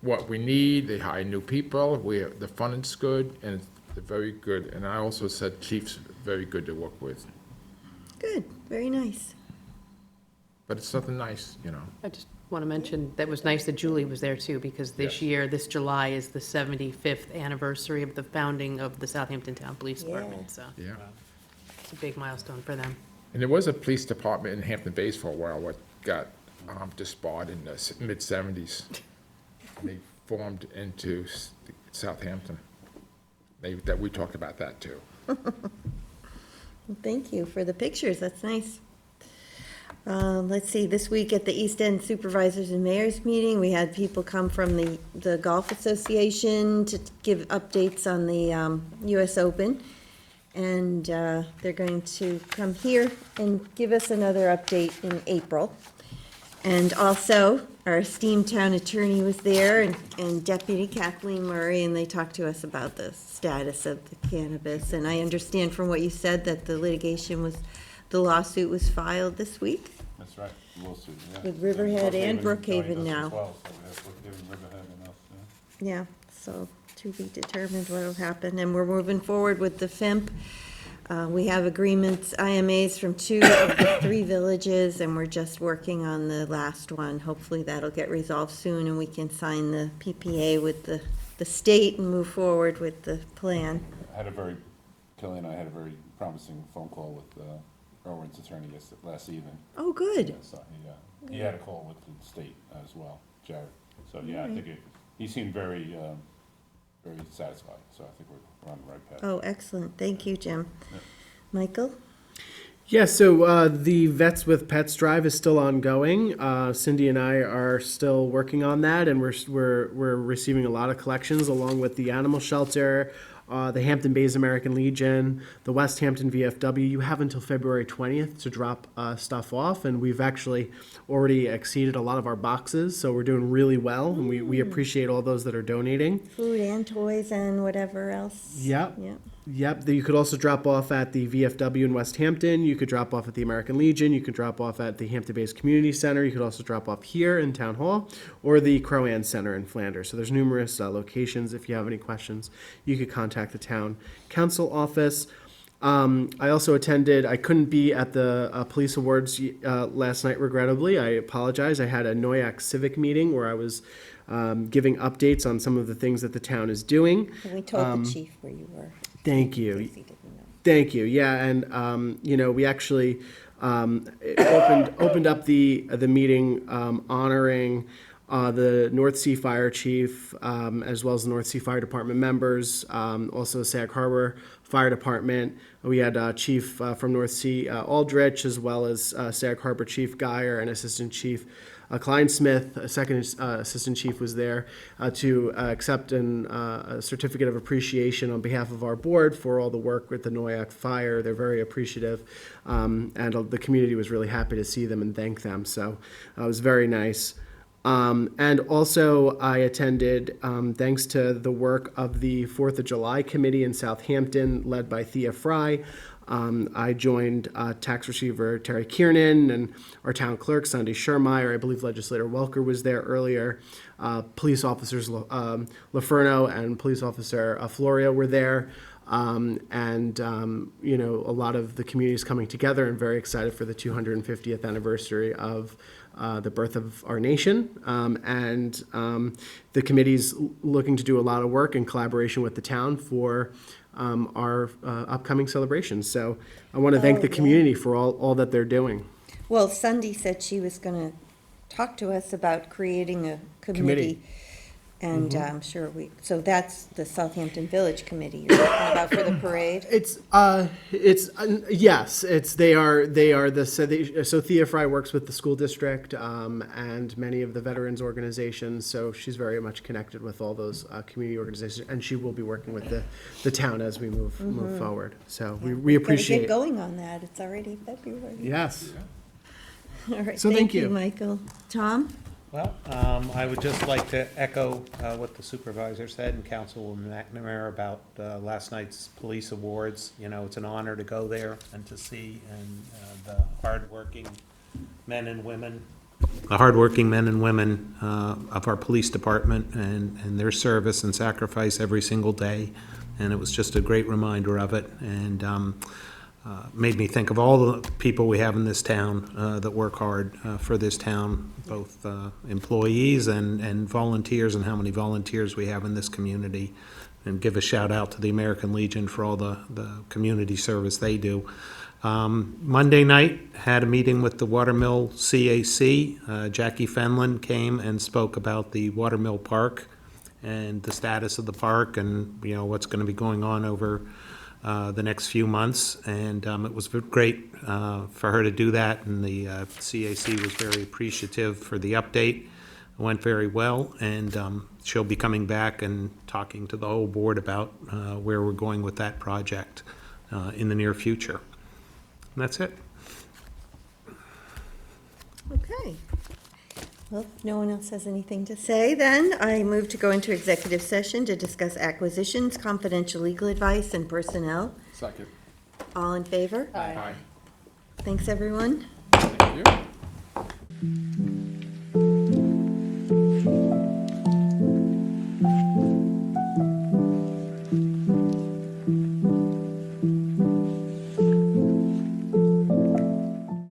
what we need. They hire new people. The funding's good, and they're very good. And I also said Chief's very good to work with.
Good, very nice.
But it's something nice,
I just want to mention, that was nice that Julie was there too, because this year, this July, is the 75th anniversary of the founding of the Southampton Town Police Department, so
Yeah.
it's a big milestone for them.
And there was a police department in Hampton Bays for a while, what got disbarred in the mid-'70s. They formed into Southampton. That we talked about that too.
Well, thank you for the pictures, that's nice. Let's see, this week at the East End Supervisors and Mayors meeting, we had people come from the Golf Association to give updates on the US Open. And they're going to come here and give us another update in April. And also, our esteemed town attorney was there, and Deputy Kathleen Murray, and they talked to us about the status of the cannabis. And I understand from what you said that the lawsuit was filed this week
That's right, lawsuit, yeah.
with Riverhead and Brookhaven
joined us
now.
as well, so we have Brookhaven, Riverhead, and us, yeah.
Yeah, so to be determined what will happen, and we're moving forward with the FIMP. We have agreements, IMAs from 2 of the 3 villages, and we're just working on the last one. Hopefully that'll get resolved soon, and we can sign the PPA with the state and move forward with the plan.
I had a very Kelly and I had a very promising phone call with Irwin's attorney last evening.
Oh, good.
Yeah, so he had a call with the state as well, Jared. So, yeah, I think he seemed very, very satisfied, so I think we're on the right path.
Oh, excellent. Thank you, Jim. Michael?
Yeah, so the Vets with Pets drive is still ongoing. Cindy and I are still working on that, and we're receiving a lot of collections along with the animal shelter, the Hampton Bays American Legion, the West Hampton VFW. You have until February 20th to drop stuff off, and we've actually already exceeded a lot of our boxes, so we're doing really well, and we appreciate all those that are donating.
Food and toys and whatever else.
Yep.
Yep.
Yep, you could also drop off at the VFW in West Hampton. You could drop off at the American Legion. You could drop off at the Hampton Bays Community Center. You could also drop off here in Town Hall or the Crow-Ann Center in Flanders. So there's numerous locations. If you have any questions, you could contact the town council office. I also attended, I couldn't be at the police awards last night, regrettably. I apologize. I had a NOYAC civic meeting where I was giving updates on some of the things that the town is doing.
And we told the chief where you were.
Thank you.
He didn't know.
Thank you. Yeah, and we actually opened up the meeting honoring the North Sea Fire Chief, as well as the North Sea Fire Department members, also Sag Harbor Fire Department. We had Chief from North Sea Aldrich, as well as Sag Harbor Chief Geyer and Assistant Chief Klein Smith, a second assistant chief, was there to accept a certificate of appreciation on behalf of our board for all the work with the NOYAC fire. They're very appreciative, and the community was really happy to see them and thank them. So it was very nice. And also I attended, thanks to the work of the 4th of July Committee in Southampton, led by Thea Fry. I joined tax receiver Terry Kiernan and our town clerk, Sandy Schermeyer. I believe Legislator Welker was there earlier. Police officers LaFerno and police officer Florio were there. And a lot of the communities coming together, and very excited for the 250th anniversary of the birth of our nation. The committee's looking to do a lot of work in collaboration with the town for our upcoming celebrations. So I want to thank the community for all that they're doing.
Well, Sunday said she was going to talk to us about creating a committee. And I'm sure so that's the Southampton Village Committee you're talking about for the parade? So Thea Fry works with the school district and many of the veterans organizations, so she's very much connected with all those community organizations, and she will be working with the town as we move forward. So we appreciate Get going on that. It's already February.
Yes.
All right.
So thank you,
Michael. Tom?
Well, I would just like to echo what the supervisor said and Councilwoman McNamara about last night's police awards. It's an honor to go there and to see the hardworking men and women of our police department and their service and sacrifice every single day. And it was just a great reminder of it, and made me think of all the people we have in this town that work hard for this town, both employees and volunteers, and how many volunteers we have in this community. And give a shout out to the American Legion for all the community service they do. Monday night, had a meeting with the Watermill CAC. Jackie Fenlon came and spoke about the Watermill Park and the status of the park, and what's going to be going on over the next few months. And it was great for her to do that, and the CAC was very appreciative for the update. It went very well, and she'll be coming back and talking to the whole board about where we're going with that project in the near future. And that's it.
Okay. Well, if no one else has anything to say, then I move to go into executive session to discuss acquisitions, confidential legal advice, and personnel.
Second.
All in favor?
Aye.
Thanks, everyone.
Thank you.